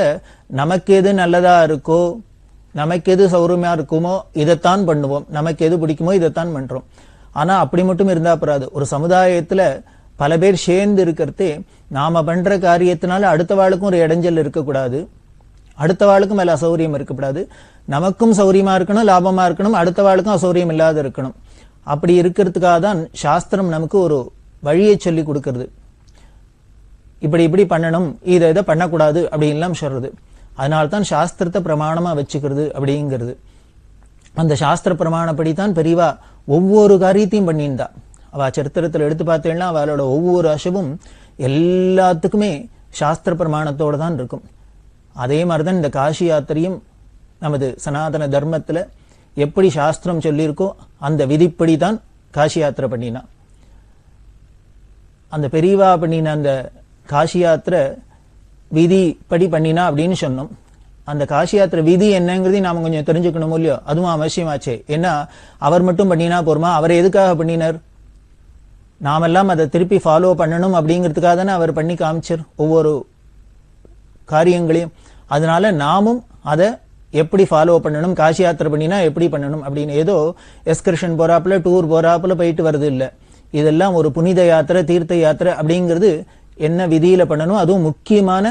நமக்கு எது நல்லதா இருக்கோ, நமக்கு எது சௌரியமா இருக்குமோ இதைத்தான் பண்ணுவோம், நமக்கு எது பிடிக்குமோ இதைத்தான் பண்றோம். ஆனா அப்படி மட்டும் இருந்தா போறாது. ஒரு சமுதாயத்துல பல பேர் சேர்ந்து இருக்கிறதே நாம பண்ற காரியத்தினால அடுத்த வாளுக்கும் ஒரு இடைஞ்சல் இருக்கக்கூடாது, அடுத்த வாளுக்கும் மேல அசௌரியம் இருக்கக்கூடாது, நமக்கும் சௌரியமா இருக்கணும், லாபமா இருக்கணும், அடுத்த வாளுக்கும் அசௌரியம் இல்லாத இருக்கணும். அப்படி இருக்கிறதுக்காக தான் சாஸ்திரம் நமக்கு ஒரு வழியை சொல்லி கொடுக்கறது. இப்படி இப்படி பண்ணணும், இதை பண்ணக்கூடாது அப்படின்லாம் சொல்றது. அதனால்தான் சாஸ்திரத்தை பிரமாணமா வச்சுக்கிறது அப்படிங்கிறது. அந்த சாஸ்திர பிரமாணப்படித்தான் பெரியவா ஒவ்வொரு காரியத்தையும் பண்ணியிருந்தா. அவ சரித்திரத்தில் எடுத்து பார்த்தேன்னா அவளோட ஒவ்வொரு அசவும் எல்லாத்துக்குமே சாஸ்திர பிரமாணத்தோடு தான் இருக்கும். அதே மாதிரிதான் இந்த காசி யாத்திரையும் நமது சனாதன தர்மத்துல எப்படி சாஸ்திரம் சொல்லியிருக்கோ அந்த விதிப்படி தான் காசி யாத்திரை பண்ணினா. அந்த பெரியவா பண்ணின அந்த காசி யாத்திரை விதி படி பண்ணினா அப்படின்னு சொன்னோம். அந்த காசி யாத்திரை விதி என்னங்கிறதையும் நாம கொஞ்சம் தெரிஞ்சுக்கணும் இல்லையோ, அதுவும் அவசியமாச்சே. ஏன்னா அவர் மட்டும் பண்ணினா போருமா, அவர் எதுக்காக பண்ணினார்? நாமெல்லாம் அதை திருப்பி ஃபாலோ பண்ணணும் அப்படிங்கிறதுக்காக தானே அவர் பண்ணி காமிச்சார் ஒவ்வொரு காரியங்களையும். அதனால நாமும் அதை எப்படி ஃபாலோ பண்ணணும், காசி யாத்திரை பண்ணினா எப்படி பண்ணணும் அப்படின்னு ஏதோ எக்ஸ்கர்ஷன் போறாப்புல டூர் போறாப்புல போயிட்டு வருது இல்லை. இதெல்லாம் ஒரு புனித யாத்திரை, தீர்த்த யாத்திரை அப்படிங்கிறது என்ன விதியில பண்ணணும், அதுவும் முக்கியமான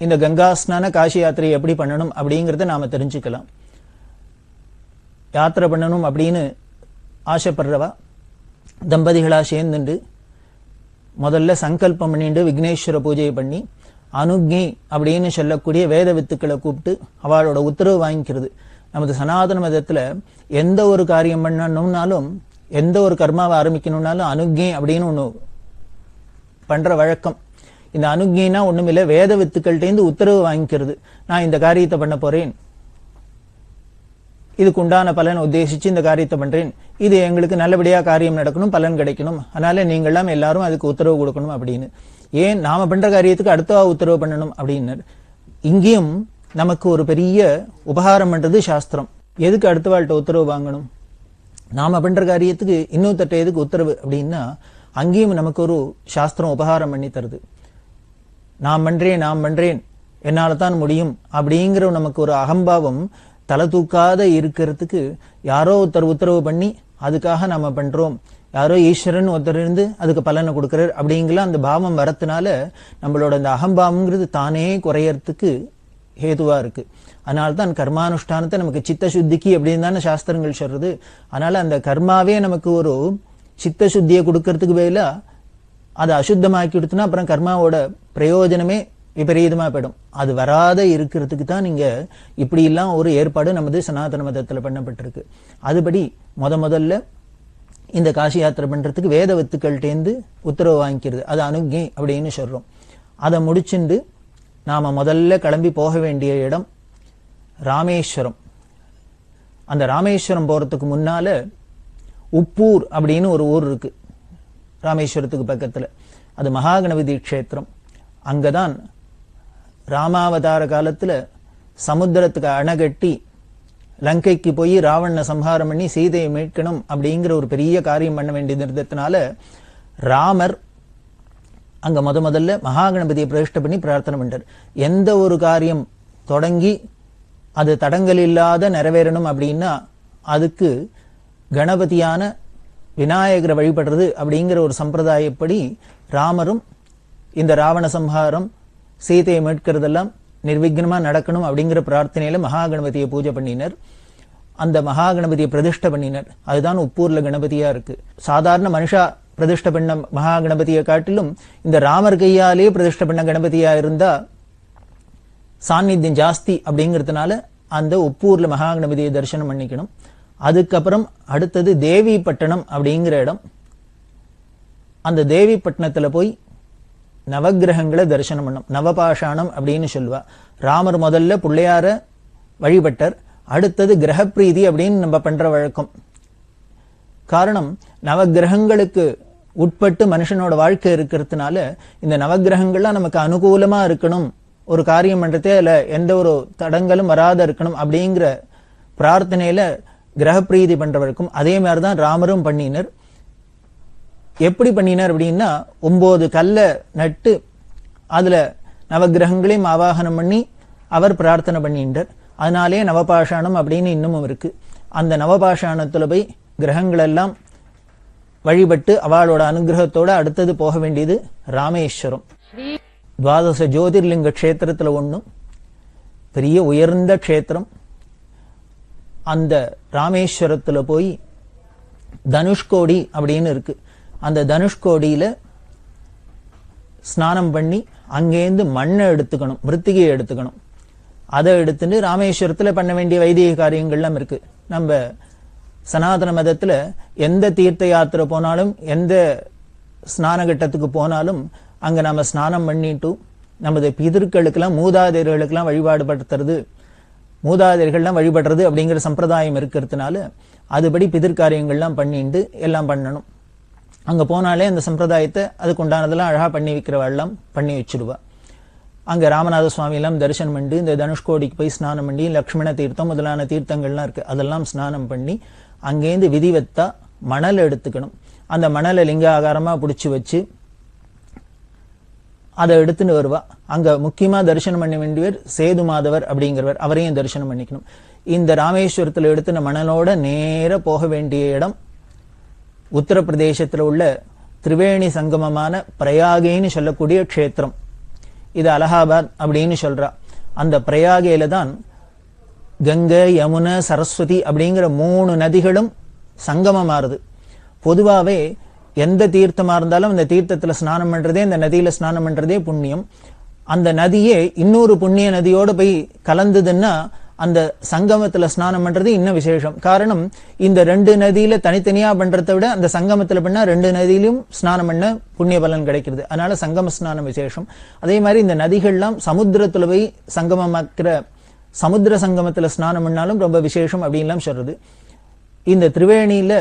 இந்த கங்கா ஸ்நான காசி யாத்திரையை எப்படி பண்ணணும் அப்படிங்கிறத நாம தெரிஞ்சுக்கலாம். யாத்திரை பண்ணணும் அப்படின்னு ஆசைப்படுறவா தம்பதிகளா சேர்ந்துண்டு முதல்ல சங்கல்பம் பண்ணிட்டு விக்னேஸ்வர பூஜையை பண்ணி அனுக்ஞை அப்படின்னு சொல்லக்கூடிய வேத வித்துக்களை கூப்பிட்டு அவளோட உத்தரவு வாங்கிக்கிறது. நமது சனாதன மதத்துல எந்த ஒரு காரியம் பண்ணணும்னாலும், எந்த ஒரு கர்மாவை ஆரம்பிக்கணும்னாலும் அனுக்ஞை அப்படின்னு ஒண்ணு பண்ற வழக்கம். இந்த அனுக்ஞைனா ஒண்ணுமில்ல, வேத வித்துக்கள்கிட்ட உத்தரவு வாங்கிக்கிறது. நான் இந்த காரியத்தை பண்ண போறேன், இதுக்கு உண்டான பலனை உத்தேசிச்சு இந்த காரியத்தை பண்றேன், இது எங்களுக்கு நல்லபடியா காரியம் நடக்கணும், பலன் கிடைக்கணும், அதனால நீங்களாம் எல்லாரும் அதுக்கு உத்தரவு கொடுக்கணும் அப்படின்னு. ஏன் நாம பண்ற காரியத்துக்கு அடுத்தவா உத்தரவு பண்ணணும் அப்படின்னு. இங்கேயும் நமக்கு ஒரு பெரிய உபகாரம் பண்றது சாஸ்திரம். எதுக்கு அடுத்தவாள்கிட்ட உத்தரவு வாங்கணும்? நாம பண்ற காரியத்துக்கு இன்னொருத்தட்ட எதுக்கு உத்தரவு அப்படின்னா, அங்கேயும் நமக்கு ஒரு சாஸ்திரம் உபகாரம் பண்ணி தருது. நான் பண்றேன் என்னால தான் முடியும் அப்படிங்கிற நமக்கு ஒரு அகம்பாவம் தலை தூக்காத இருக்கிறதுக்கு யாரோ ஒருத்தர் உத்தரவு பண்ணி அதுக்காக நாம பண்றோம், யாரோ ஈஸ்வரன் ஒருத்தர் இருந்து அதுக்கு பலனை கொடுக்கிறார் அப்படிங்கிற அந்த பாவம் வரத்துனால நம்மளோட அந்த அகம்பாவம்ங்கிறது தானே குறையறதுக்கு ஹேதுவா இருக்கு. அதனால்தான் கர்மானுஷ்டானத்தை நமக்கு சித்த சுத்திக்கு அப்படின்னு தானே சாஸ்திரங்கள் சொல்றது. அதனால அந்த கர்மாவே நமக்கு ஒரு சித்த சுத்தியை கொடுக்கறதுக்கு பதிலா அதை அசுத்தமாக்கி கொடுத்தோம்னா அப்புறம் கர்மாவோட பிரயோஜனமே விபரீதமா போயிடும். அது வராத இருக்கிறதுக்கு தான் நீங்க இப்படி எல்லாம் ஒரு ஏற்பாடு நமது சனாதன மதத்துல பண்ணப்பட்டிருக்கு. அதுபடி முதல்ல இந்த காசி யாத்திரை பண்றதுக்கு வேத வித்துக்கள்கிட்டேந்து உத்தரவு வாங்கிக்கிறது, அது அனுக்ஞை அப்படின்னு சொல்றோம். அதை முடிச்சுண்டு நாம முதல்ல கிளம்பி போக வேண்டிய இடம் ராமேஸ்வரம். அந்த ராமேஸ்வரம் போறதுக்கு முன்னால உப்பூர் அப்படின்னு ஒரு ஊர் இருக்கு ராமேஸ்வரத்துக்கு பக்கத்துல. அது மகாகணபதி க்ஷேத்திரம். அங்கதான் ராமாவதார காலத்துல சமுத்திரத்துக்கு அணைகட்டி லங்கைக்கு போய் ராவணனை சம்ஹாரம் பண்ணி சீதையை மீட்கணும் அப்படிங்கிற ஒரு பெரிய காரியம் பண்ண வேண்டியது இருந்ததுனால ராமர் அங்க முதல்ல மகாகணபதியை பிரதிஷ்டை பண்ணி பிரார்த்தனை பண்ணார். எந்த ஒரு காரியம் தொடங்கி அது தடங்கல் இல்லாத நிறைவேறணும் அப்படின்னா அதுக்கு கணபதியான விநாயகரை வழிபடுறது அப்படிங்கிற ஒரு சம்பிரதாயப்படி ராமரும் இந்த ராவண சம்ஹாரம் சீதையை மீட்கிறதெல்லாம் நிர்விக்னமா நடக்கணும் அப்படிங்கிற பிரார்த்தனையில மகாகணபதியை பூஜை பண்ணினர். அந்த மகாகணபதியை பிரதிஷ்டை பண்ணினர். அதுதான் உப்பூர்ல கணபதியா இருக்கு. சாதாரண மனுஷா பிரதிஷ்டை பண்ண மகாகணபதியை காட்டிலும் இந்த ராமர் கையாலேயே பிரதிஷ்டை பண்ண கணபதியா இருந்தா சாநித்தியம் ஜாஸ்தி அப்படிங்கிறதுனால அந்த உப்பூர்ல மகாகணபதியை தரிசனம் பண்ணிக்கணும். அதுக்கப்புறம் அடுத்தது தேவிப்பட்டணம் அப்படிங்கிற இடம். அந்த தேவிப்பட்டினத்துல போய் நவகிரகங்களை தரிசனம் பண்ணும். நவபாஷாணம் அப்படின்னு சொல்லுவா. ராமர் முதல்ல பிள்ளையார வழிபட்டர், அடுத்தது கிரகப்பிரீதி அப்படின்னு நம்ம பண்ற வழக்கம். காரணம், நவகிரகங்களுக்கு உட்பட்டு மனுஷனோட வாழ்க்கை இருக்கிறதுனால இந்த நவகிரகங்கள்லாம் நமக்கு அனுகூலமா இருக்கணும், ஒரு காரியம் பண்றதே இல்ல எந்த ஒரு தடங்களும் வராத இருக்கணும் அப்படிங்கிற பிரார்த்தனையில கிரகப்பிரீதி பண்ற வழக்கம். அதே மாதிரிதான் ராமரும் பண்ணினர். எப்படி பண்ணினார் அப்படின்னா 9 கல்லை நட்டு அதுல நவகிரகங்களையும் ஆவாகனம் பண்ணி அவர் பிரார்த்தனை பண்ணிட்டார். அதனாலே நவபாஷாணம் அப்படின்னு இன்னமும் இருக்கு. அந்த நவபாஷாணத்துல போய் கிரகங்கள் எல்லாம் வழிபட்டு அவளோட அனுகிரகத்தோட அடுத்தது போக வேண்டியது ராமேஸ்வரம். துவாதச ஜோதிர்லிங்க க்ஷேத்திரத்துல ஒண்ணும் பெரிய உயர்ந்த க்ஷேத்திரம். அந்த ராமேஸ்வரத்துல போய் தனுஷ்கோடி அப்படின்னு இருக்கு. அந்த தனுஷ்கோடியில ஸ்நானம் பண்ணி அங்கேருந்து மண்ணை எடுத்துக்கணும், மிருத்திகையை எடுத்துக்கணும். அதை எடுத்துட்டு ராமேஸ்வரத்துல பண்ண வேண்டிய வைதிக காரியங்கள்லாம் இருக்கு. நம்ம சனாதன மதத்துல எந்த தீர்த்த யாத்திரை போனாலும் எந்த ஸ்நான கட்டத்துக்கு போனாலும் அங்க நம்ம ஸ்நானம் பண்ணிட்டு நமது பிதர்களுக்கெல்லாம் மூதாதையர்களுக்கெல்லாம் வழிபாடுபடுத்துறது, மூதாதையர்கள்லாம் வழிபடுறது அப்படிங்கிற சம்பிரதாயம் இருக்கிறதுனால அதுபடி பிதிர்காரியங்கள்லாம் பண்ணிட்டு எல்லாம் பண்ணணும். அங்க போனாலே அந்த சம்பிரதாயத்தை அதுக்கு உண்டானதெல்லாம் அழகா பண்ணி வைக்கிறவாள்லாம் பண்ணி வச்சிடுவா. அங்க ராமநாத சுவாமி எல்லாம் தரிசனம் பண்ணி இந்த தனுஷ்கோடிக்கு போய் ஸ்நானம் பண்ணி லக்ஷ்மண தீர்த்தம் முதலான தீர்த்தங்கள்லாம் இருக்கு அதெல்லாம் ஸ்நானம் பண்ணி அங்கேருந்து விதிவத்தா மணல் எடுத்துக்கணும். அந்த மணலை லிங்க ஆகாரமா பிடிச்சி வச்சு அதை எடுத்துட்டு வருவா. அங்க முக்கியமா தரிசனம் பண்ண வேண்டியவர் சேது மாதவர் அப்படிங்கிறவர், அவரையும் தரிசனம் பண்ணிக்கணும். இந்த ராமேஸ்வரத்துல எடுத்துன மணலோட நேர போக வேண்டிய இடம் உத்தரப்பிரதேசத்துல உள்ள திரிவேணி சங்கமமான பிரயாகைன்னு சொல்லக்கூடிய க்ஷேத்திரம். இது அலகாபாத் அப்படின்னு சொல்றா. அந்த பிரயாகையில தான் கங்கை, யமுனை, சரஸ்வதி அப்படிங்கிற 3 நதிகளும் சங்கமமாறுது. பொதுவாவே எந்த தீர்த்தமா இருந்தாலும் அந்த தீர்த்தத்துல ஸ்நானம் பண்றதே, இந்த நதியில ஸ்நானம் பண்றதே புண்ணியம். அந்த நதியே இன்னொரு புண்ணிய நதியோட போய் கலந்ததுன்னா அந்த சங்கமத்துல ஸ்நானம் பண்றது இன்னும் விசேஷம். காரணம், இந்த 2 நதியில தனித்தனியா பண்றதை விட அந்த சங்கமத்துல பண்ணா 2 நதியிலும் ஸ்நானம் பண்ண புண்ணிய பலன் கிடைக்கிறது. அதனால சங்கம ஸ்நானம் விசேஷம். அதே மாதிரி இந்த நதிகள்லாம் சமுத்திரத்துல போய் சங்கமமாக்கிற சமுத்திர சங்கமத்துல ஸ்நானம் பண்ணாலும் ரொம்ப விசேஷம் அப்படின்லாம் சொல்றது. இந்த திரிவேணியில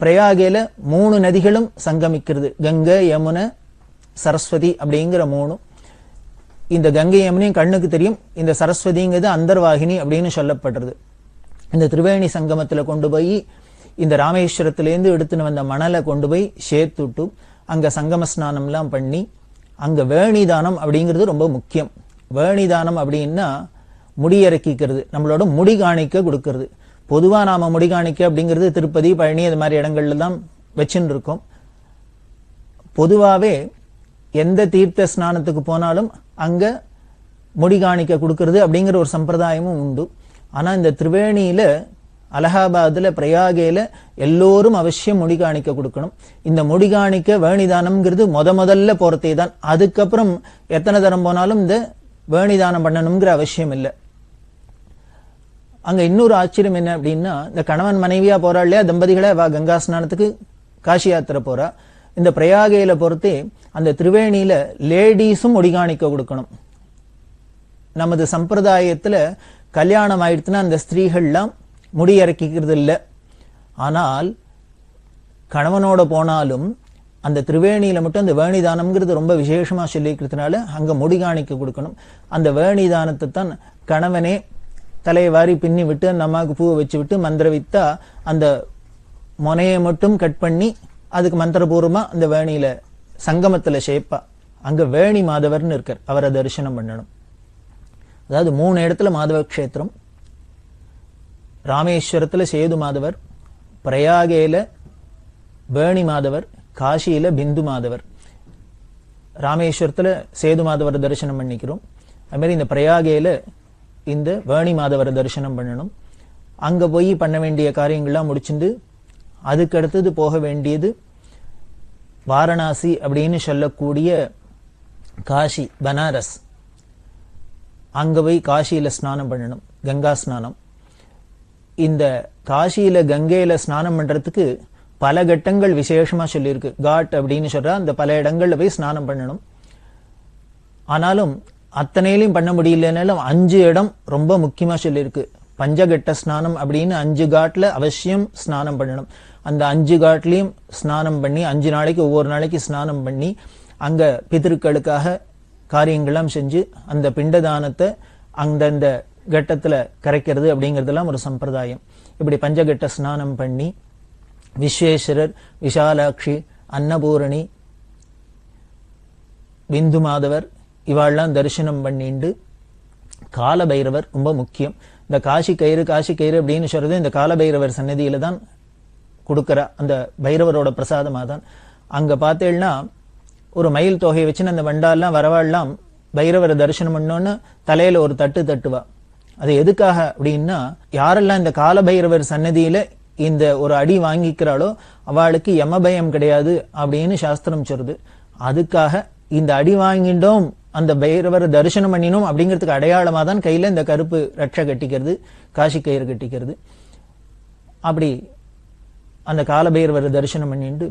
பிரயாகேல 3 நதிகளும் சங்கமிக்கிறது. கங்கை, யமுனை, சரஸ்வதி அப்படிங்கிற 3. இந்த கங்கை யமுனையும் கண்ணுக்கு தெரியும். இந்த சரஸ்வதிங்கிறது அந்தர்வாகினி அப்படின்னு சொல்லப்படுறது. இந்த திரிவேணி சங்கமத்துல கொண்டு போய் இந்த ராமேஸ்வரத்திலேருந்து எடுத்துன்னு வந்த மணலை கொண்டு போய் சேர்த்துட்டு அங்க சங்கம ஸ்நானம்லாம் பண்ணி அங்க வேணிதானம் அப்படிங்கிறது ரொம்ப முக்கியம். வேணிதானம் அப்படின்னா முடியிறக்கிக்கிறது, நம்மளோட முடி காணிக்க கொடுக்கறது. பொதுவா நாம முடி காணிக்க அப்படிங்கிறது திருப்பதி, பழனி அது மாதிரி இடங்கள்ல தான் வச்சுன்னு இருக்கோம். பொதுவாவே எந்த தீர்த்த ஸ்நானத்துக்கு போனாலும் அங்க முடி காணிக்க கொடுக்கறது அப்படிங்கிற ஒரு சம்பிரதாயமும் உண்டு. ஆனா இந்த திரிவேணியில, அலகாபாத்ல, பிரயாகேல எல்லோரும் அவசியம் முடி காணிக்க கொடுக்கணும். இந்த முடி காணிக்க வேணிதானம்ங்கிறது முதல்ல போறதே தான். அதுக்கப்புறம் எத்தனை தரம் போனாலும் இந்த வேணிதானம் பண்ணணுங்கிற அவசியம் இல்லை. அங்க இன்னொரு ஆச்சரியம் என்ன அப்படின்னா, இந்த கணவன் மனைவியா போறா இல்லையா தம்பதிகளை, கங்கா ஸ்நானத்துக்கு காசி யாத்திரை போறா. இந்த பிரயாகையில பொறுத்தே அந்த திரிவேணியில லேடிஸும் முடிகாணிக்க கொடுக்கணும். நமது சம்பிரதாயத்துல கல்யாணம் ஆயிடுச்சுன்னா அந்த ஸ்திரீகள்லாம் முடி இறக்கிக்கிறது இல்லை. ஆனால் கணவனோட போனாலும் அந்த திரிவேணியில மட்டும் அந்த வேணிதானம்ங்கிறது ரொம்ப விசேஷமா சொல்லிக்கிறதுனால அங்க முடிகாணிக்க கொடுக்கணும். அந்த வேணிதானத்தை தான் கணவனே தலையை வாரி பின்னி விட்டு அந்த அம்மாவுக்கு பூவை வச்சு விட்டு மந்திரவித்தா அந்த முனையை மட்டும் கட் பண்ணி அதுக்கு மந்திரபூர்வமா அந்த வேணியில சங்கமத்துல ஷேப்பா அங்க வேணி மாதவர்னு இருக்கார், அவரை தரிசனம் பண்ணணும். அதாவது 3 இடத்துல மாதவ கஷேத்திரம். ராமேஸ்வரத்துல சேது மாதவர், பிரயாகேல வேணி மாதவர், காசியில பிந்து மாதவர். ராமேஸ்வரத்துல சேது மாதவரை தரிசனம் பண்ணிக்கிறோம். அது மாதிரி இந்த பிரயாகேல இந்த வேணி மாதவரை தரிசனம் பண்ணணும். அங்க போய் பண்ண வேண்டிய காரியங்கள்லாம் முடிச்சுட்டு அதுக்கு அடுத்தது போக வேண்டியது வாரணாசி அப்படின்னு சொல்லக்கூடிய காசி, பனாரஸ். அங்க போய் காசியில ஸ்நானம் பண்ணணும், கங்கா ஸ்நானம். இந்த காசியில கங்கையில ஸ்நானம் பண்றதுக்கு பல கட்டங்கள் விசேஷமா சொல்லியிருக்கு. காட் அப்படின்னு சொல்றா அந்த பல இடங்கள்ல போய் ஸ்நானம் பண்ணணும். ஆனாலும் அத்தனையிலையும் பண்ண முடியலனாலும் 5 இடம் ரொம்ப முக்கியமா சொல்லியிருக்கு. பஞ்சகட்ட ஸ்நானம் அப்படின்னு 5 காட்ல அவசியம் ஸ்நானம் பண்ணணும். அந்த 5 காட்லயும் ஸ்நானம் பண்ணி 5 நாளைக்கு ஒவ்வொரு நாளைக்கு ஸ்நானம் பண்ணி அங்க பிதர்களுக்காக காரியங்கள்லாம் செஞ்சு அந்த பிண்டதானத்தை அந்தந்த கட்டத்துல கரைக்கிறது அப்படிங்கறதெல்லாம் ஒரு சம்பிரதாயம். இப்படி பஞ்சகட்ட ஸ்நானம் பண்ணி விஸ்வேஸ்வரர், விஷாலாட்சி, அன்னபூரணி, பிந்து மாதவர் இவாள்லாம் தரிசனம் பண்ணிண்டு காலபைரவர் ரொம்ப முக்கியம். இந்த காசி கயிறு அப்படின்னு சொல்றது இந்த காலபைரவர் சன்னதியில தான் கொடுக்கற அந்த பைரவரோட பிரசாதமா தான். அங்க பார்த்தேன்னா ஒரு மயில் தொகையை வச்சுன்னு அந்த வண்டாலாம் வரவாள்லாம் பைரவரை தரிசனம் பண்ணோன்னு தலையில ஒரு தட்டு தட்டுவா. அது எதுக்காக அப்படின்னா, யாரெல்லாம் இந்த காலபைரவர் சன்னதியில இந்த ஒரு அடி வாங்கிக்கிறாளோ அவளுக்கு யமபயம் கிடையாது அப்படின்னு சாஸ்திரம் சொல்றது. அதுக்காக இந்த அடி வாங்கிட்டோம், அந்த பைரவரை தரிசனம் பண்ணினோம் அப்படிங்கிறதுக்கு அடையாளமா தான் கையில இந்த கருப்பு ரட்சை கட்டிக்கிறது, காசி கயிறு கட்டிக்கிறது. அப்படி அந்த காலபைரவரை தரிசனம் பண்ணிட்டு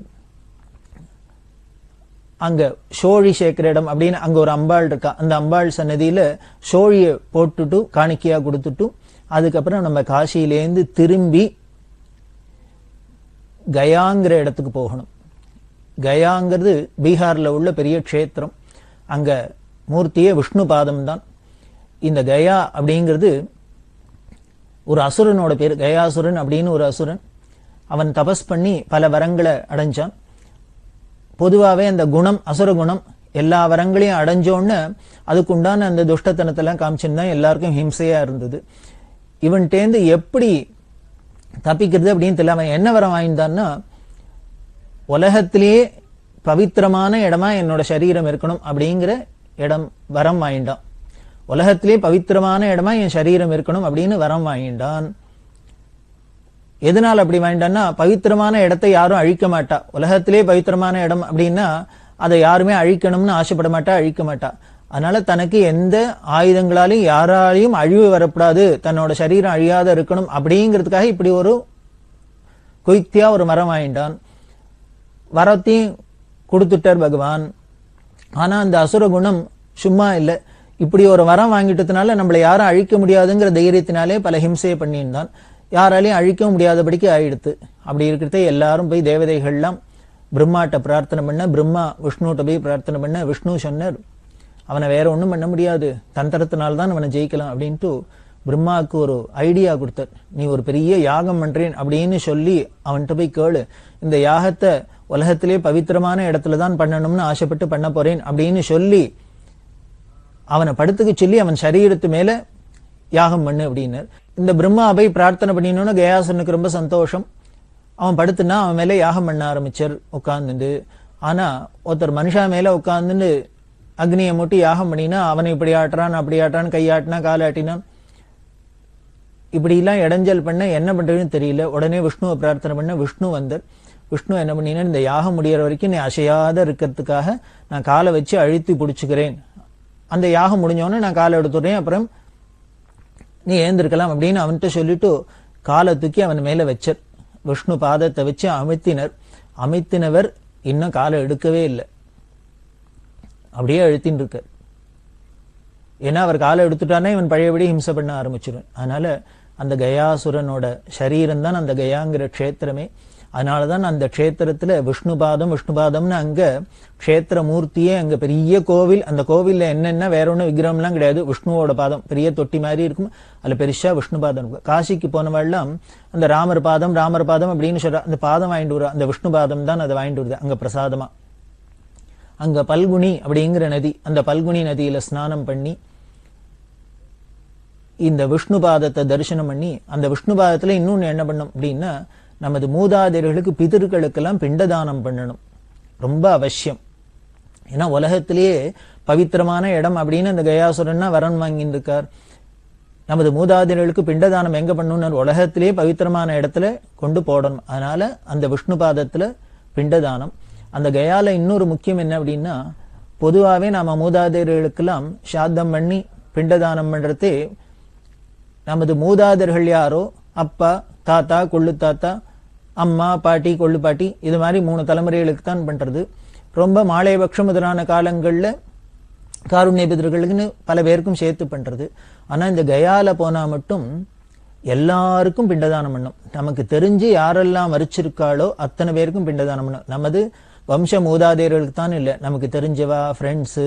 அங்க சோழி சேர்க்கிற இடம் அப்படின்னு அங்க ஒரு அம்பாள் இருக்கா. அந்த அம்பாள் சன்னதியில சோழியை போட்டுட்டு காணிக்கையா கொடுத்துட்டு அதுக்கப்புறம் நம்ம காசியிலேருந்து திரும்பி கயாங்கிற இடத்துக்கு போகணும். கயாங்கிறது பீகார்ல உள்ள பெரிய க்ஷேத்திரம். அங்க மூர்த்தியே விஷ்ணு பாதம் தான். இந்த கயா அப்படிங்கிறது ஒரு அசுரனோட பேர். கயாசுரன் அப்படின்னு ஒரு அசுரன். அவன் தபஸ் பண்ணி பல வரங்களை அடைஞ்சான். பொதுவாகவே அந்த குணம், அசுர குணம் எல்லா வரங்களையும் அடைஞ்சோன்னு அதுக்குண்டான அந்த துஷ்டத்தனத்தெல்லாம் காமிச்சுன்னு தான் எல்லாருக்கும் ஹிம்சையா இருந்தது. இவன்டேந்து எப்படி தப்பிக்கிறது அப்படின்னு தெரியல. அவன் என்ன வரம் வாங்கிட்டான்னா, உலகத்திலேயே பவித்திரமான இடமா என்னோட சரீரம் இருக்கணும் அப்படிங்கிற இடம் வரம் வாங்கிட்டான். உலகத்திலே பவித்திரமான இடமா என் சரீரம் இருக்கணும் அப்படின்னு வரம் வாங்கிட்டான். எதனால் அப்படி வேண்டான்னா, பவித்திரமான இடத்தை யாரும் அழிக்க மாட்டா. உலகத்திலே பவித்திரமான இடம் அப்படின்னா அதை யாருமே அழிக்கணும்னு ஆசைப்பட மாட்டா, அழிக்க மாட்டா. அதனால தனக்கு எந்த ஆயுதங்களாலையும் யாராலையும் அழிவு வரக்கூடாது, தன்னோட சரீரம் அழியாத இருக்கணும் அப்படிங்கிறதுக்காக இப்படி ஒரு குய்த்தியா ஒரு மரம் வாங்கிட்டான். வரத்தையும் கொடுத்துட்டார் பகவான். ஆனா அந்த அசுர குணம் சும்மா இல்லை. இப்படி ஒரு வரம் வாங்கிட்டதுனால நம்மளை யாரும் அழிக்க முடியாதுங்கிற தைரியத்தினாலே பல ஹிம்சையை பண்ணியிருந்தான். யாராலையும் அழிக்க முடியாதபடிக்கு ஆயிடுத்து. அப்படி இருக்கிறதே எல்லாரும் போய் தேவதைகள்லாம் பிரம்மாட்ட பிரார்த்தனை பண்ண, பிரம்மா விஷ்ணுகிட்ட போய் பிரார்த்தனை பண்ண, விஷ்ணு சொன்னார் அவனை வேற ஒன்றும் பண்ண முடியாது, தந்திரத்தினால்தான் அவனை ஜெயிக்கலாம் அப்படின்ட்டு பிரம்மாவுக்கு ஒரு ஐடியா கொடுத்தார். நீ ஒரு பெரிய யாகம் பண்றேன் அப்படின்னு சொல்லி அவன்கிட்ட போய் கேளு, இந்த யாகத்தை உலகத்திலே பவித்திரமான இடத்துல தான் பண்ணணும்னு ஆசைப்பட்டு பண்ண போறேன் அப்படின்னு சொல்லி அவனை படுத்துக்க சொல்லி அவன் சரீரத்து மேல யாகம் பண்ணு அப்படின்னார். இந்த பிரம்மா போய் பிரார்த்தனை பண்ணினோன்னு கயாசுரனுக்கு ரொம்ப சந்தோஷம். அவன் படுத்துனா அவன் மேல யாகம் பண்ண ஆரம்பிச்சார் உட்கார்ந்து. ஆனா ஒருத்தர் மனுஷா மேல உட்கார்ந்துன்னு அக்னியை மூட்டி யாகம் பண்ணினா அவனை இப்படி ஆட்டுறான் அப்படி ஆட்டுறான், கையாட்டினா காலாட்டினான், இப்படி எல்லாம் இடைஞ்சல் பண்ண என்ன பண்றதுன்னு தெரியல. உடனே விஷ்ணுவை பிரார்த்தனை பண்ண விஷ்ணு வந்தார். விஷ்ணு என்ன பண்ணினா, இந்த யாகம் முடிகிற வரைக்கும் நீ அசையாத இருக்கிறதுக்காக நான் காலை வச்சு அழுத்தி பிடிச்சுக்கிறேன், அந்த யாகம் முடிஞ்சோன்னு நான் காலை எடுத்துடுறேன், அப்புறம் நீ ஏந்திருக்கலாம் அப்படின்னு அவன்கிட்ட சொல்லிட்டு காலை தூக்கி அவன் மேல வச்சார். விஷ்ணு பாதத்தை வச்சு அமித்தினர். அமித்தினவர் இன்னும் காலை எடுக்கவே இல்லை, அப்படியே அழுத்தின்னு இருக்கார். ஏன்னா அவர் காலை எடுத்துட்டானே இவன் பழையபடி ஹிம்சை பண்ண ஆரம்பிச்சிடும். அதனால அந்த கயாசுரனோட சரீரம் தான் அந்த கயாங்கிற க்ஷேத்திரமே. அதனாலதான் அந்த க்ஷேத்திரத்துல விஷ்ணுபாதம்னு அங்க க்ஷேத்திர மூர்த்தியே, அங்க பெரிய கோவில். அந்த கோவில்ல என்னென்ன வேற ஒன்னும் விக்கிரகம்லாம் கிடையாது, விஷ்ணுவோட பாதம் பெரிய தொட்டி மாதிரி இருக்கும், அதுல பெருசா விஷ்ணுபாதம் இருக்கும். காசிக்கு போனவெல்லாம் அந்த ராமர் பாதம் அப்படின்னு சொல்ற அந்த பாதம் வாங்கிட்டு வருவா, அந்த விஷ்ணுபாதம் தான் அதை வாங்கிட்டு வருது அங்க பிரசாதமா. அங்க பல்குனி அப்படிங்கிற நதி, அந்த பல்குனி நதியில ஸ்நானம் பண்ணி இந்த விஷ்ணு பாதத்தை தரிசனம் பண்ணி, அந்த விஷ்ணு பாதத்துல இன்னொன்னு என்ன பண்ணும் அப்படின்னா, நமது மூதாதையர்களுக்கு பிதர்களுக்கெல்லாம் பிண்டதானம் பண்ணணும், ரொம்ப அவசியம். ஏன்னா உலகத்திலேயே பவித்திரமான இடம் அப்படின்னு அந்த கயாசுரன்னா வரம் வாங்கிட்டு இருக்கார். நமது மூதாதையர்களுக்கு பிண்டதானம் எங்க பண்ணணும், உலகத்திலேயே பவித்திரமான இடத்துல கொண்டு போடணும். அதனால அந்த விஷ்ணு பாதத்துல பிண்டதானம். அந்த கயால இன்னொரு முக்கியம் என்ன அப்படின்னா, பொதுவாகவே நாம மூதாதையர்களுக்கெல்லாம் சாத்தம் பண்ணி பிண்டதானம் பண்றதே நமது மூதாதையர்கள் யாரோ, அப்பா தாத்தா கொள்ளு தாத்தா, அம்மா பாட்டி கொள்ளு பாட்டி, இது மாதிரி 3 தலைமுறைகளுக்கு தான் பண்றது. ரொம்ப மாலைபக்ஷம் முதலான காலங்கள்ல காருண்ய பிதர்களுக்குன்னு பல பேருக்கும் சேர்த்து பண்றது. ஆனா இந்த கயால போனா மட்டும் எல்லாருக்கும் பிண்டதானம் பண்ணும். நமக்கு தெரிஞ்சு யாரெல்லாம் மரிச்சிருக்காளோ அத்தனை பேருக்கும் பிண்டதானம் பண்ணும். நமது வம்ச மூதாதையர்களுக்கு தான் இல்லை, நமக்கு தெரிஞ்சவா, ஃப்ரெண்ட்ஸு,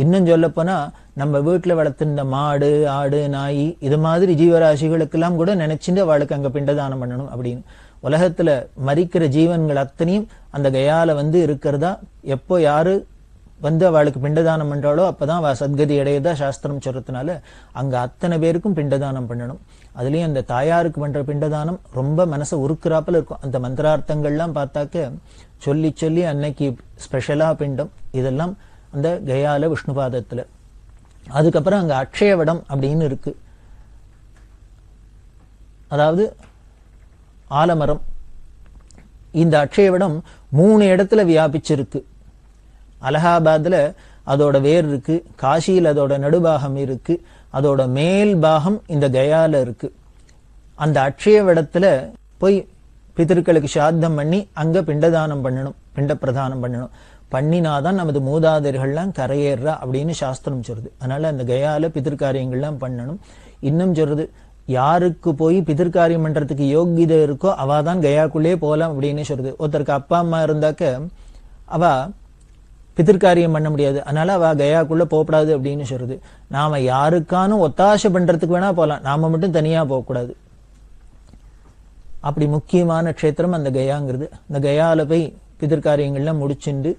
இன்னும் சொல்ல போனா நம்ம வீட்டுல வளர்த்திருந்த மாடு ஆடு நாய் இது மாதிரி ஜீவராசிகளுக்கெல்லாம் கூட நினைச்சுட்டு அவளுக்கு அங்க பிண்டதானம் பண்ணணும் அப்படின்னு. உலகத்துல மரிக்கிற ஜீவன்கள் அத்தனையும் அந்த கயால இருக்கிறதா, எப்போ யாரு அவளுக்கு பிண்டதானம் பண்றாளோ அப்பதான் அவ சத்கதி அடையதா சாஸ்திரம் சொல்றதுனால அங்க அத்தனை பேருக்கும் பிண்டதானம் பண்ணணும். அதுலயும் அந்த தாயாருக்கு பண்ற பிண்டதானம் ரொம்ப மனசை உருக்குறாப்புல இருக்கும். அந்த மந்திரார்த்தங்கள்லாம் பார்த்தாக்க சொல்லி சொல்லி அன்னைக்கு ஸ்பெஷலா பிண்டம், இதெல்லாம் அந்த கயால விஷ்ணுபாதத்துல. அதுக்கப்புறம் அங்க அக்ஷயவடம் அப்படின்னு இருக்கு, அதாவது ஆலமரம். இந்த அக்ஷயவடம் 3 இடத்துல வியாபிச்சிருக்கு. அலகாபாத்ல அதோட வேர் இருக்கு, காசியில் அதோட நடுபாகம் இருக்கு, அதோட மேல் பாகம் இந்த கயால இருக்கு. அந்த அக்ஷயவடத்துல போய் பிதர்களுக்கு சாத்தம் பண்ணி அங்க பிண்டதானம் பண்ணணும், பிண்ட பிரதானம் பண்ணணும். பண்ணினாதான் நமது மூதாதையர்கள்லாம் கரையேறா அப்படின்னு சாஸ்திரம் சொல்றது. அதனால அந்த கயால பிதிர்காரியங்கள்லாம் பண்ணணும். இன்னும் சொல்றது, யாருக்கு போய் பிதிர்காரியம் பண்றதுக்கு யோகிதை இருக்கோ அவாதான் கயாக்குள்ளே போலாம் அப்படின்னு சொல்றது. ஒருத்தருக்கு அப்பா அம்மா இருந்தாக்க அவ பிதிர்காரியம் பண்ண முடியாது, அதனால அவ கயாக்குள்ள போகக்கூடாது அப்படின்னு சொல்றது. நாம யாருக்கானும் ஒத்தாசை பண்றதுக்கு வேணா போலாம், நாம மட்டும் தனியா போகக்கூடாது. அப்படி முக்கியமான க்ஷேத்திரம் அந்த கயாங்கிறது. இந்த கயால போய் பிதிர்காரியங்கள்லாம் முடிச்சுண்டு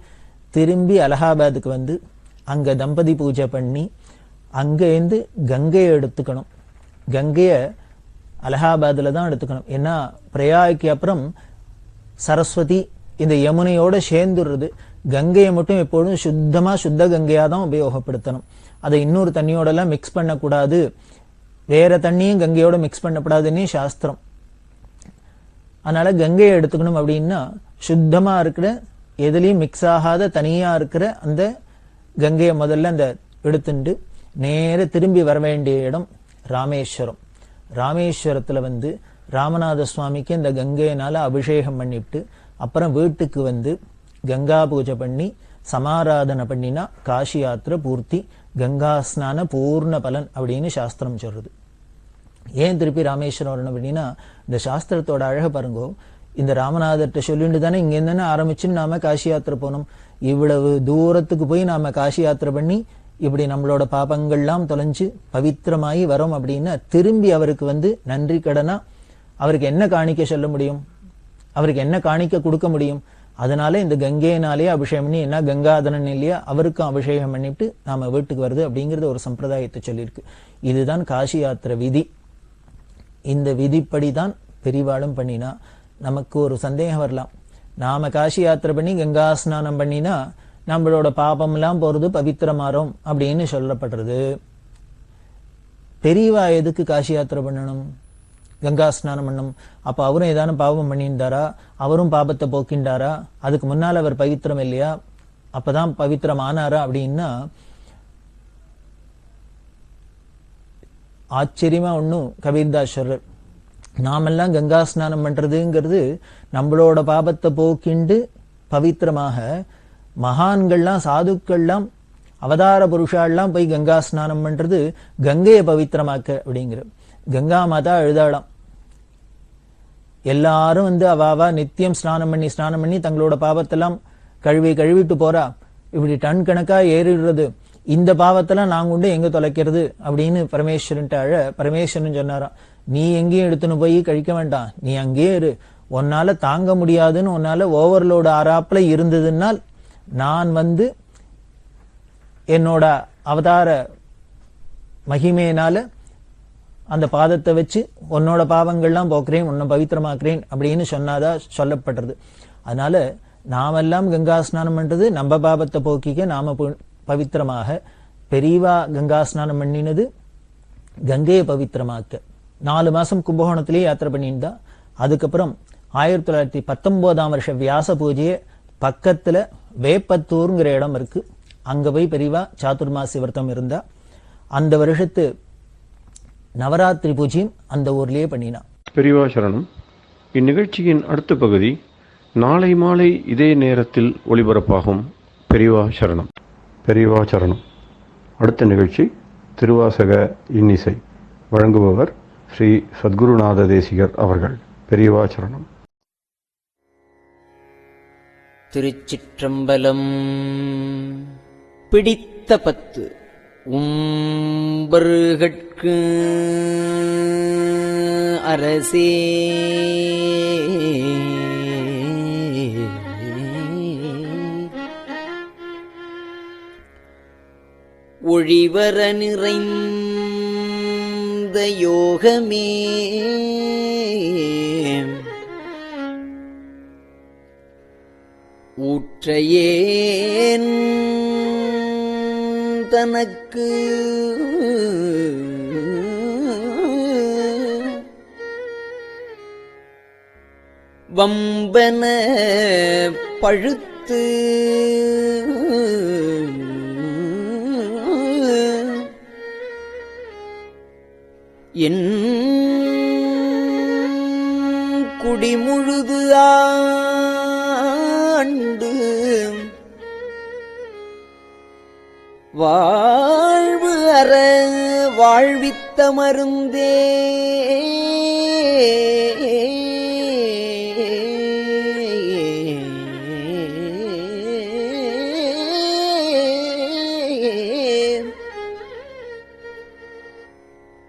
திரும்பி அலகாபாத்துக்கு அங்க தம்பதி பூஜை பண்ணி அங்க இருந்து கங்கையை எடுத்துக்கணும். கங்கைய அலகாபாத்ல தான் எடுத்துக்கணும். ஏன்னா பிரயாகக்கு அப்புறம் சரஸ்வதி இந்த யமுனையோட சேர்ந்துடுறது. கங்கையை மட்டும் எப்பொழுதும் சுத்த கங்கையா தான் உபயோகப்படுத்தணும். அதை இன்னொரு தண்ணியோட எல்லாம் மிக்ஸ் பண்ணக்கூடாது, வேற தண்ணியும் கங்கையோட மிக்ஸ் பண்ணக்கூடாதுன்னு சாஸ்திரம். அதனால கங்கையை எடுத்துக்கணும் அப்படின்னா சுத்தமா இருக்கிற, எதுலயும் மிக்ஸ் ஆகாத தனியா இருக்கிற அந்த கங்கையை முதல்ல அந்த எடுத்துட்டு நேர திரும்பி வர வேண்டிய இடம் ராமேஸ்வரம். ராமேஸ்வரத்துல ராமநாத சுவாமிக்கு இந்த கங்கையினால அபிஷேகம் பண்ணிவிட்டு அப்புறம் வீட்டுக்கு கங்கா பூஜை பண்ணி சமாராதனை பண்ணினா காசி யாத்திரை பூர்த்தி, கங்கா ஸ்நான பூர்ண பலன் அப்படின்னு சாஸ்திரம் சொல்றது. ஏன் திருப்பி ராமேஸ்வரம் வரணும் அப்படின்னா, இந்த சாஸ்திரத்தோட அழக பாருங்கோ. இந்த ராமநாதர்கிட்ட சொல்லிட்டு தானே இங்க இருந்தானே ஆரம்பிச்சுன்னு நாம காசி யாத்திரை போனோம். இவ்வளவு தூரத்துக்கு போய் நாம காசி யாத்திரை பண்ணி இப்படி நம்மளோட பாபங்கள்லாம் தொலைஞ்சு பவித்திரமாயி வரோம் அப்படின்னா திரும்பி அவருக்கு நன்றி கடனா அவருக்கு என்ன காணிக்க சொல்ல முடியும், அவருக்கு என்ன காணிக்க கொடுக்க முடியும்? அதனால இந்த கங்கையினாலே அபிஷேகம் பண்ணி, என்ன கங்காதரன் இல்லையா, அவருக்கும் அபிஷேகம் பண்ணிட்டு நாம வீட்டுக்கு வருது அப்படிங்கறது ஒரு சம்பிரதாயத்தை சொல்லியிருக்கு. இதுதான் காசி யாத்திரை விதி. இந்த விதிப்படிதான் பெரிவாளும் பண்ணினா. நமக்கு ஒரு சந்தேகம் வரலாம், நாம காசி யாத்திரை பண்ணி கங்கா ஸ்நானம் பண்ணினா நம்மளோட பாபம் எல்லாம் போறது பவித்திரமாறும் அப்படின்னு சொல்லப்படுறது. பெரியவா எதுக்கு காசி யாத்திரை பண்ணணும், கங்கா ஸ்நானம் பண்ணணும்? அப்ப அவரும் ஏதானும் பாவம் பண்ணியிருந்தாரா, அவரும் பாபத்தை போக்கின்றாரா, அதுக்கு முன்னால் அவர் பவித்திரம் இல்லையா, அப்பதான் பவித்திரம் ஆனாரா அப்படின்னா ஆச்சரியமா ஒண்ணும் கபீர்தாஸ் சொல்றார். நாமெல்லாம் கங்கா ஸ்நானம் பண்றதுங்கிறது நம்மளோட பாபத்தை போக்கிண்டு பவித்திரமாக, மகான்கள்லாம் சாதுக்கள்லாம் அவதார புருஷாலாம் போய் கங்கா ஸ்நானம் பண்றது கங்கையை பவித்திரமாக்க அப்படிங்கிற. கங்கா மாதா எழுதாளாம், எல்லாரும் அவாவா நித்தியம் ஸ்நானம் பண்ணி தங்களோட பாவத்தெல்லாம் கழுவிட்டு போறா, இப்படி டன் கணக்கா ஏறிடுறது, இந்த பாவத்தெல்லாம் நாங்க உண்டு எங்க தொலைக்கிறது அப்படின்னு பரமேஸ்வரன் பரமேஸ்வரன் சொன்னாராம், நீ எங்கேயும் எடுத்துன்னு போய் கழிக்க வேண்டாம், நீ அங்கேயே இரு, உன்னால தாங்க முடியாதுன்னு உன்னால ஓவர்லோடு ஆறாப்புல இருந்ததுனால் நான் என்னோட அவதார மகிமையினால அந்த பாதத்தை வச்சு உன்னோட பாவங்கள்லாம் போக்குறேன், உன்னை பவித்திரமாக்குறேன் அப்படின்னு சொன்னாதா சொல்லப்படுறது. அதனால நாமெல்லாம் கங்கா ஸ்நானம் பண்றது நம்ம பாபத்தை போக்கிக்க, நாம பவித்திரமாக. பெரியவா கங்கா ஸ்நானம் பண்ணினது கங்கையை பவித்திரமாக்க. 4 மாசம் கும்பகோணத்திலேயே யாத்திரை பண்ணியிருந்தா. அதுக்கப்புறம் 1919ஆம் வருஷ வியாச பூஜையை பக்கத்துல வேப்பத்தூர்ங்கிற இடம் இருக்கு, அங்க போய் பெரியவா சாதுர்மாசி விரதம் இருந்தா. அந்த வருஷத்து நவராத்திரி பூஜையும் அந்த ஊர்லயே பண்ணினா.
பெரியவா சரணம். இந்நிகழ்ச்சியின் அடுத்த பகுதி நாளை மாலை இதே நேரத்தில் ஒளிபரப்பாகும். பெரியவா சரணம். பெரியவா சரணம். அடுத்த நிகழ்ச்சி திருவாசக இன்னிசை. வழங்குபவர் ஸ்ரீ சத்குருநாத தேசிகர் அவர்கள். பெரியவா சரணம்.
திருச்சிற்றம்பலம். பிடித்த 10 உம்பர்கட்கு அரசே ஒழிவர நிறைந்த யோகமே ஊற்றையேன் தனக்கு வம்பன பழுத்து என் குடிமுழுது ஆண்டு வாழ்வு அற வாழ்வித்த மருந்தே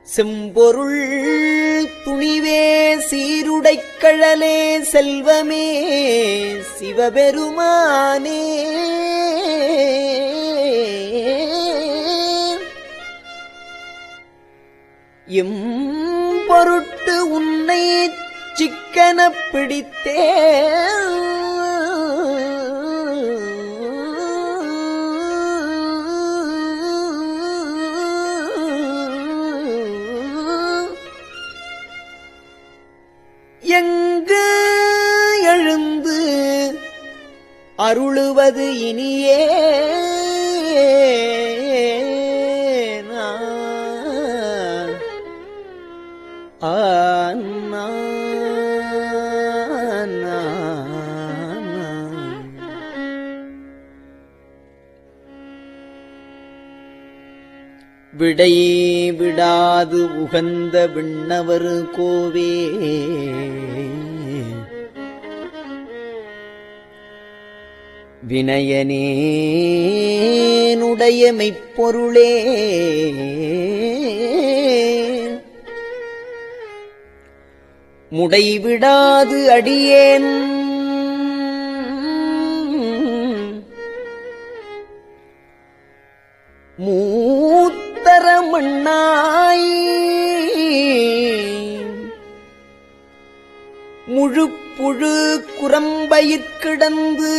செம்பொருள் துணிவே சீருடைக்கழலே செல்வமே சிவபெருமானே எம் பொருட்டு உன்னை சிக்கன பிடித்தே எங்கு அருளுவது இனியே விடை விடாது உகந்த விண்ணவர் கோவே வினயனேனுடைய மெய்ப்பொருளே முடைவிடாது அடியேன் மூத்தர மண்ணாய் முழுப்புழு குரம்பயிற்கிடந்து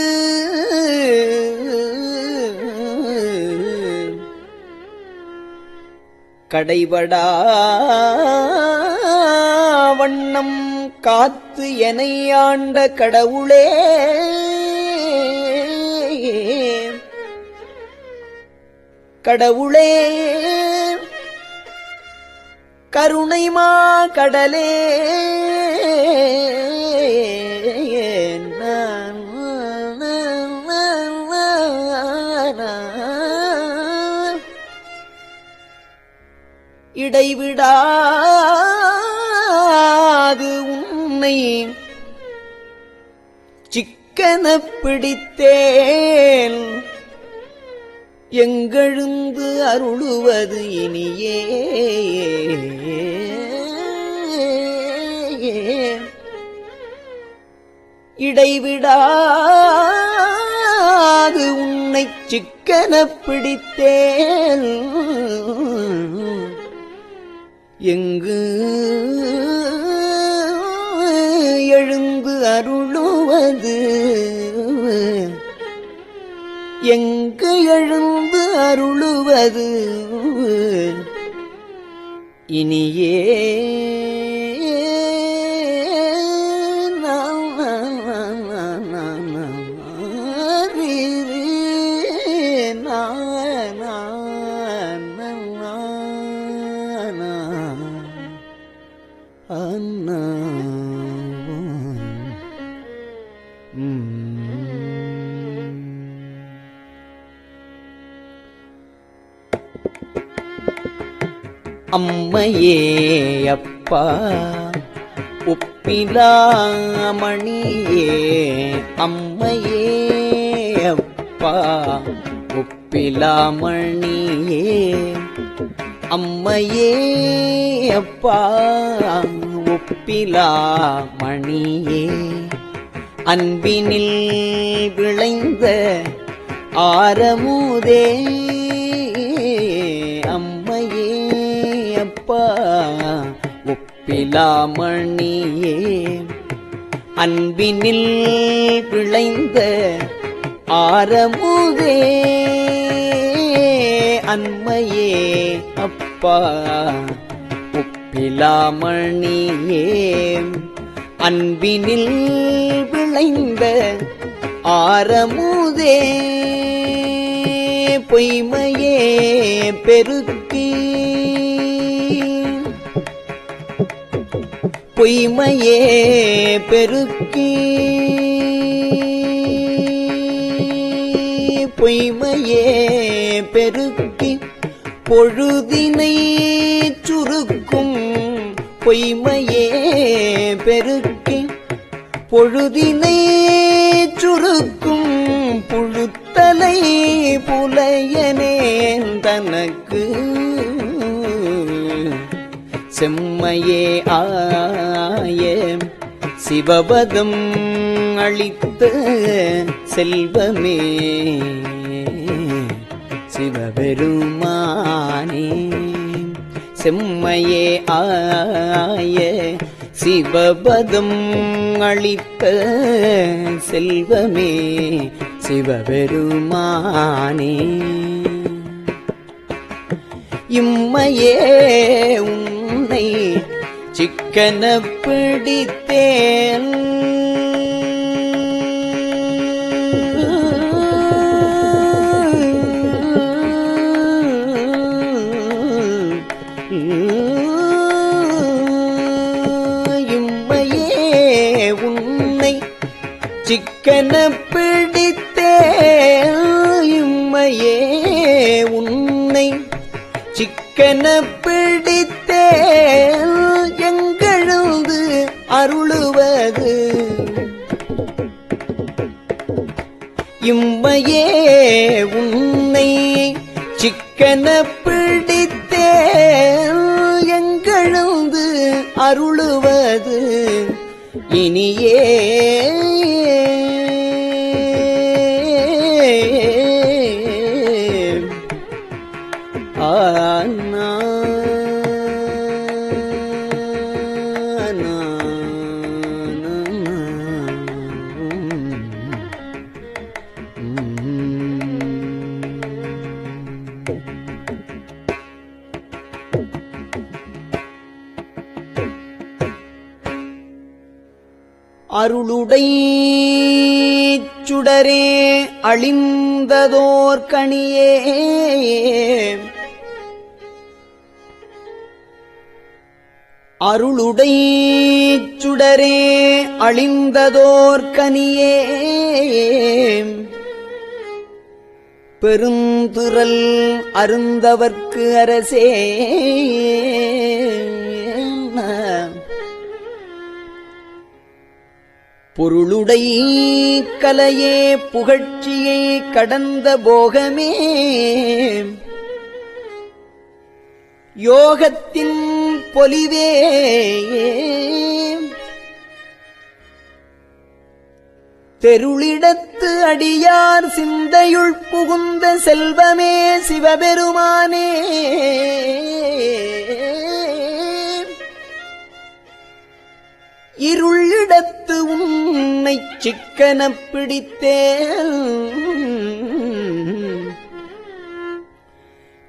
கடைபடா வண்ணம் காத்து எனை ஆண்ட கடவுளே கடவுளே கருணைமா கடலே இடைவிடாது உன்னை சிக்கன பிடித்தேன் எங்கெழுந்து அருளுவது இனியே இடைவிடாது உன்னை சிக்கன பிடித்தேன் எங்கு எழுந்து அருளுவது எங்கு எழுந்து அருளுவது இனியே அம்மையே அப்பா ஒப்பிலாமணியே அம்மையே அப்பா ஒப்பிலாமணியே அம்மையே அப்பா ஒப்பிலாமணியே அன்பினில் விளைந்த ஆரமுதே அம்மையே அப்பா ஒப்பிலாமணியே அன்பினில் விளைந்த ஆரமுதே அன்மையே அப்பா ஒப்பிலாமணியே அன்பினில் விளைந்த ஆரமுதே பொய்மையே பெருக்கி பொய்மையே பெருக்கி பொய்மையே பெருக்கி பொழுதினை சுருக்கும் பொய்மையே பெருக்கி பொழுதினை சுருக்கும் புழுத்தலை புலையனேன் தனக்கு செம்மையே ஆய சிவபதம் அளித்த செல்வமே சிவபெருமானே செம்மையே ஆய சிவபதம் அளித்த செல்வமே சிவபெருமானே இம்மையே உன்னை சிக்கன பிடித்தேன் சிக்கன பிடித்தே இம்மையே உன்னை சிக்கன பிடித்தே எங்கெழுந்து அருளுவது இம்மையே உன்னை சிக்கன பிடித்தே எங்கெழுந்து அருளுவது இனியே ஆனா அருளுடை சுடரே அழிந்ததோர் கணியே அருளுடை சுடரே அழிந்ததோர் கனியே பெருந்துரல் அருந்தவர்க்கு அரசே பொருளுடை கலையே புகழ்ச்சியை கடந்த போகமே யோகத்தின் பொலிவே தெருளிடத்து அடியார் சிந்தையுள் புகுந்த செல்வமே சிவபெருமானே இருளிடத்து உன்னை சிக்கன பிடித்தேன்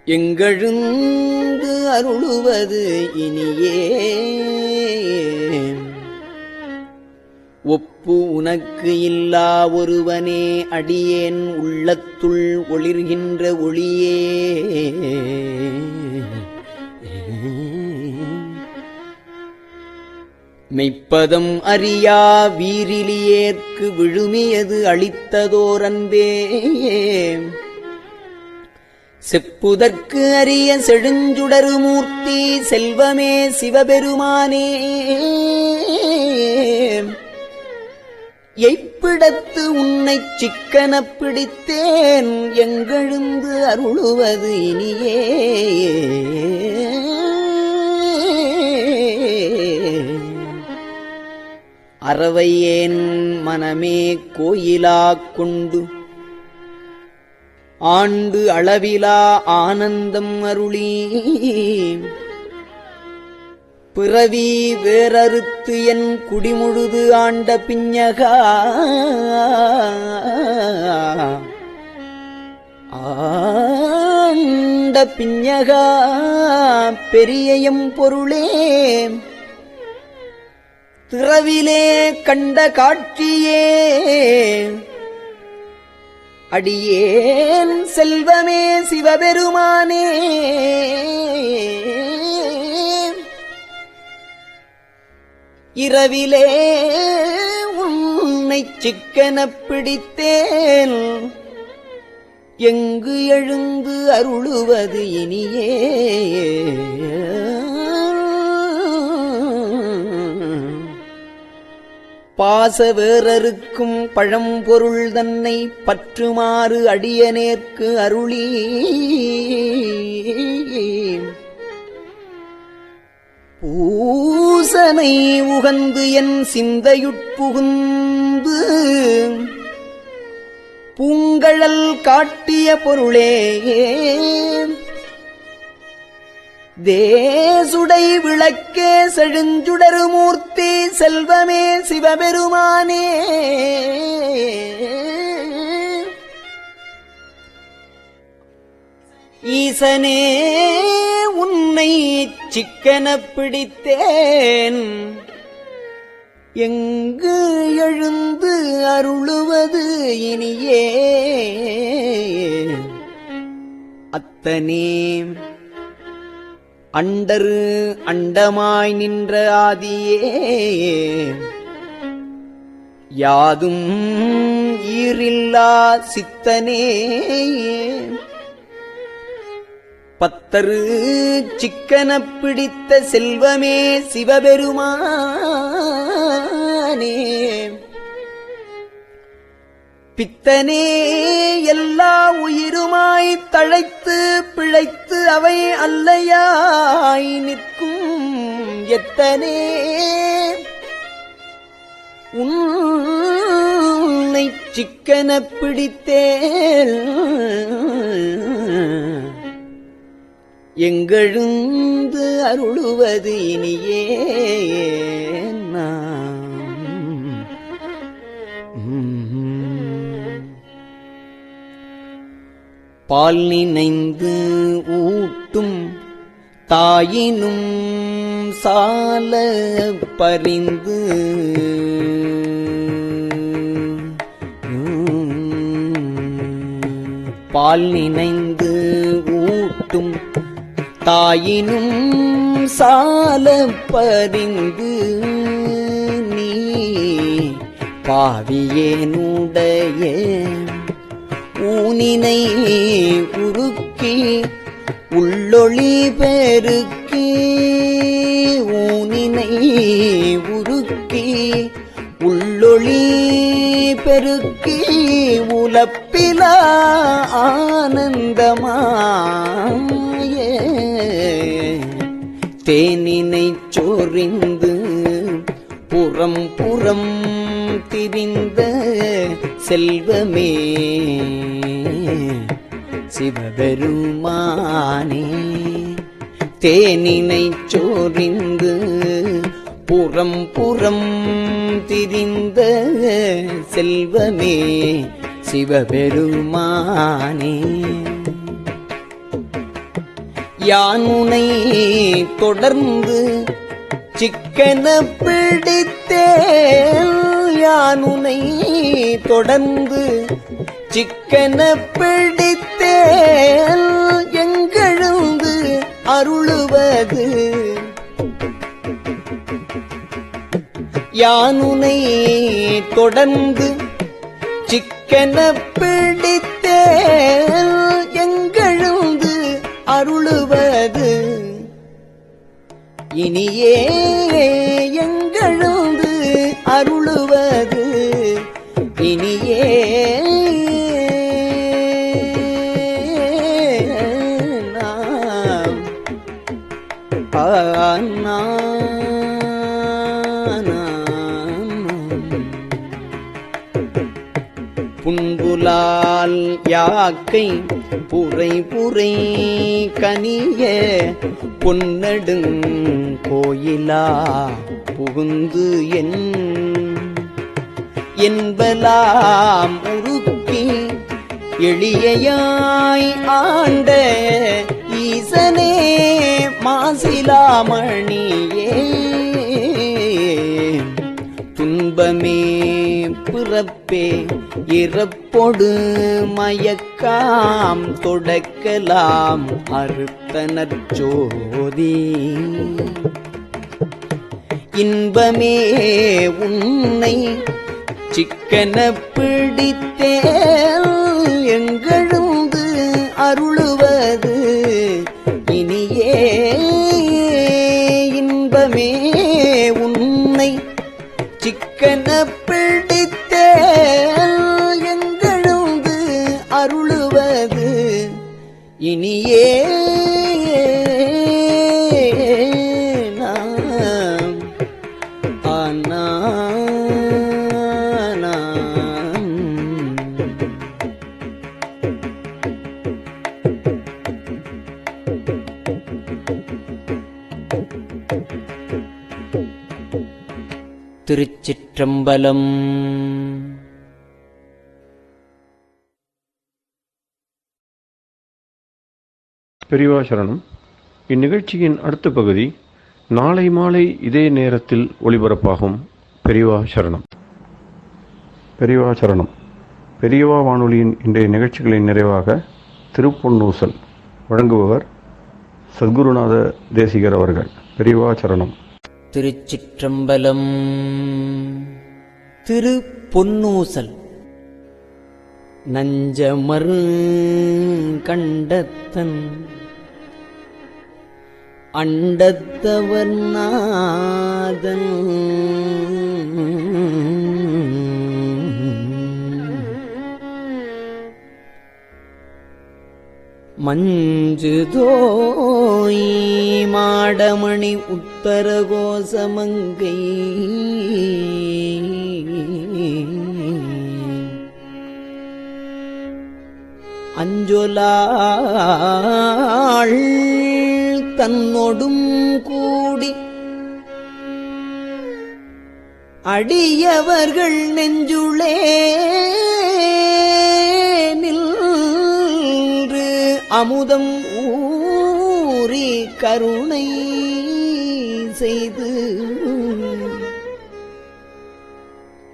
எங்கெழுந்து அருளுவது இனியே ஒப்பு உனக்கு இல்லா ஒருவனே அடியேன் உள்ளத்துள் ஒளிர்கின்ற ஒளியே மெய்ப்பதம் அறியா வீரிலியேற்கு விழுமியது அளித்ததோர் அன்பே செப்புதற்கு அரிய செழுஞ்சுடரு மூர்த்தி செல்வமே சிவபெருமானே எய்ப்பிடத்து உன்னை சிக்கன பிடித்தேன் எங்கெழுந்து அருளுவது இனியே அறவையேன் மனமே கோயிலாக் கொண்டு ஆண்டு அளவிலா ஆனந்தம் அருளி பிறவி வேறறுத்து என் குடிமுழுது ஆண்ட பிஞகா ஆண்ட பிஞகா பெரியயம் பொருளே திறவிலே கண்ட காட்சியே அடியேன் செல்வமே சிவபெருமானே இரவிலே உன்னை சிக்கன பிடித்தேன் எங்கு எழுந்து அருளுவது இனியே பாச வேறறுக்கும் பழம்பொருள் தன்னை பற்றுமாறு அடியனேற்கு அருளி பூசனை உகந்து என் சிந்தையுட்புகுந்து பூங்கழல் காட்டிய பொருளே தேசுடை விளக்கே செழுஞ்சுடரு மூர்த்தி செல்வமே சிவபெருமானே ஈசனே உன்னை சிக்கன பிடித்தேன் எங்கு எழுந்து அருளுவது இனியே அத்தனே அண்டரு அண்டமாய் நின்ற ஆதியே யாதும் ஈரில்லா சித்தனே பத்தரு சிக்கனப் பிடித்த செல்வமே சிவபெருமானே பித்தனே எல்லா உயிருமாய் தழைத்து பிழைத்து அவை அல்லையாய் நிற்கும் எத்தனே உன்னை சிக்கனப் பிடித்தேன் எங்கெழுந்து அருளுவது இனியே பால் நினைந்து ஊட்டும் தாயினும் சால பரிந்து பால் நினைந்து ஊட்டும் தாயினும் சால பரிந்து நீ பாவியேனுடைய ஊனினை உருக்கி உள்ளொளி பெருக்கி ஊனினை உருக்கி உள்ளொளி பெருக்கி உலப்பிலா ஆனந்தமாய தேனினைச் சொரிந்து புறம் புறம் திரிந்த செல்வமே சிவபெருமானே தேனினைச் சொரிந்து புறம் புறம் திரிந்த செல்வமே சிவபெருமானே யான் உனை தொடர்ந்து சிக்கன பிடித்தேன் யான் உனை தொடர்ந்து சிக்கன பிடித்தேன் எங்கெழுந்து அருளுவது யான் உனை தொடர்ந்து சிக்கன பிடித்தேன் எங்கெழுந்து அருளுவது இனியே எங்கெழுந்து அருளுவது இனியே புன்புலால் யாக்கை புரை புரை கனிய பொன்னடுங் கோயிலா புகுந்து என்பலாம் உருக்கி எளியாய் ஆண்ட ஈசனே மாசிலாமணியே துன்பமே பிறப்பே இறப்பொடு மயக்காம் தொடக்கலாம் அறுத்தனர் ஜோதி இன்பமே உன்னை சிக்கன பிடித்தேன் எங்கெழுந்து அருளுவது இனியே இன்பமே உன்னை சிக்கன பிடித்தேன் எங்கெழுந்து அருளுவது இனியே திருச்சிற்றம்பலம்.
பெரியவா சரணம். இந்நிகழ்ச்சியின் அடுத்த பகுதி நாளை மாலை இதே நேரத்தில் ஒளிபரப்பாகும். பெரியவா சரணம். பெரியவா சரணம். பெரியவா வானொலியின் இன்றைய நிகழ்ச்சிகளின் நிறைவாக திருப்பொன்னூசல் வழங்குபவர் சத்குருநாத தேசிகர் அவர்கள். பெரியவா சரணம்.
திருச்சிற்றம்பலம். திரு பொன்னூசல். நஞ்சமரு கண்டத்தன் அண்டத்தவர் நாதன் மஞ்சுதோய் மாடமணி உத்தர கோசமங்கை அஞ்சொலாள் தன்னொடும் கூடி அடியவர்கள் நெஞ்சுளே நின்று அமுதம் ஊறி கருணை செய்து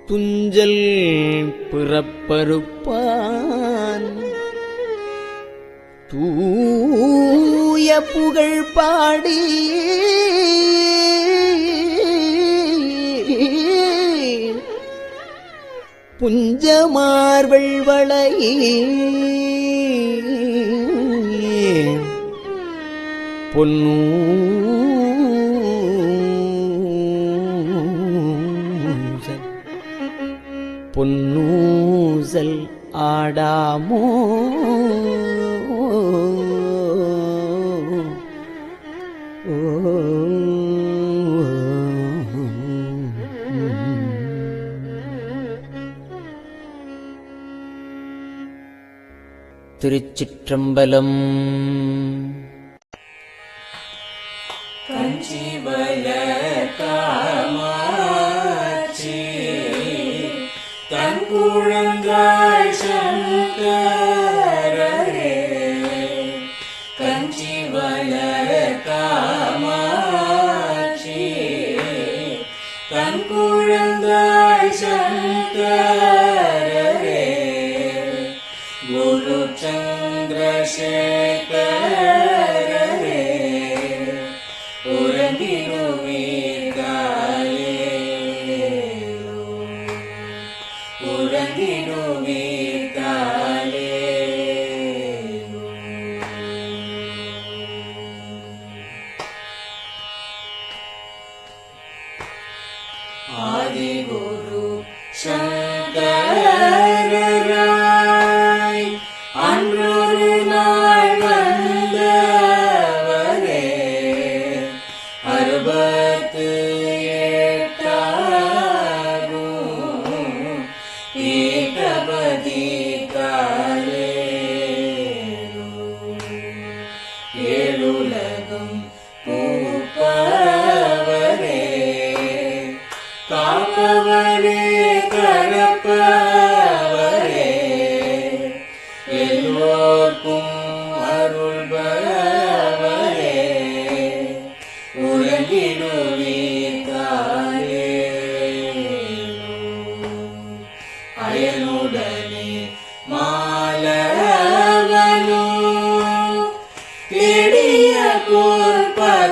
துஞ்சல் பிறப்பறுப்பான் தூய புகழ் பாடி புஞ்சமார்வள் வளையே பொன்னூசல் ஆடாமோ திருச்சிற்றம்பலம்.
தங்குழந்தாய் சங்கரரே கஞ்சிவல காமாட்சி தங்குழந்தாய் சங்கரரே குரு சந்திரசேகரரே உறங்கிடுவீர்களே உறங்கிடுவீர்களே ஆதிகுரு சங்கரராய் அன்றொரு நாள் வந்தவரே அறுபத்து எட்டாகும் ஏகபதி காலே ஏழுலகம் பூப்பவரே காப்பவரே கரப்பவரே எல்லோர்க்கும் அருள்பவரே உறங்கிடுவீர்களே அயனுடனே மாலவனோ தேடிய கோர்பதத்தவரே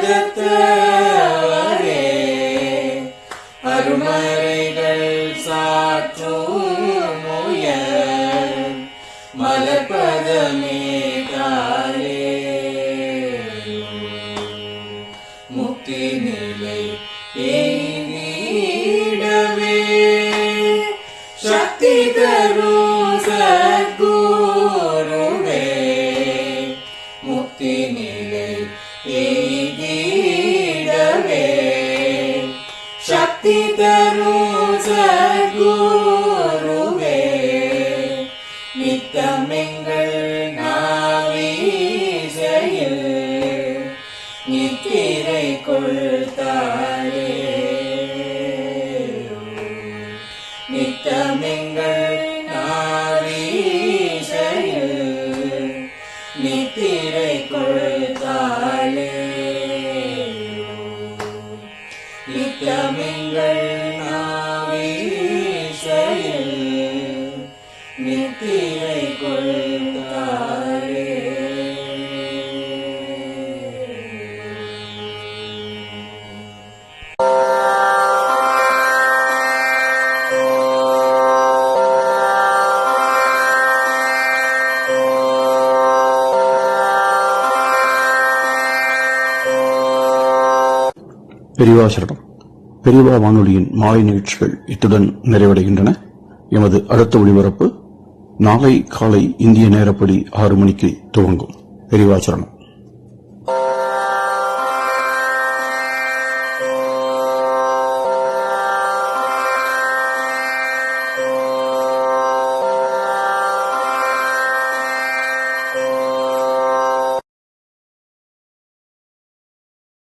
அருமறைகள் சாற்றும் முயல் மலர்பதமே காலே முக்தி நிலை எய்திடவே சக்தி தரும் சத்குருவே முக்தி நிலை எய்திடவே சக்தி தரும் சத்குருவே நித்தமெங்கள் நாவீசையில் நித்திரை கொள்தாயே நித்தமெங்கள் நாவீசையில் நித்திரை கொள்தாயே நித்தமெங்கள் நாவீசையில் நித்திரை கொள்தாயே
பெரியவா சரணம். பெரியவா வானொலியின் மாலை நிகழ்ச்சிகள் இத்துடன் நிறைவடைகின்றன. எமது அடுத்த ஒளிபரப்பு நாளை காலை இந்திய நேரப்படி 6 மணிக்கு துவங்கும். பெரியவா சரணம்.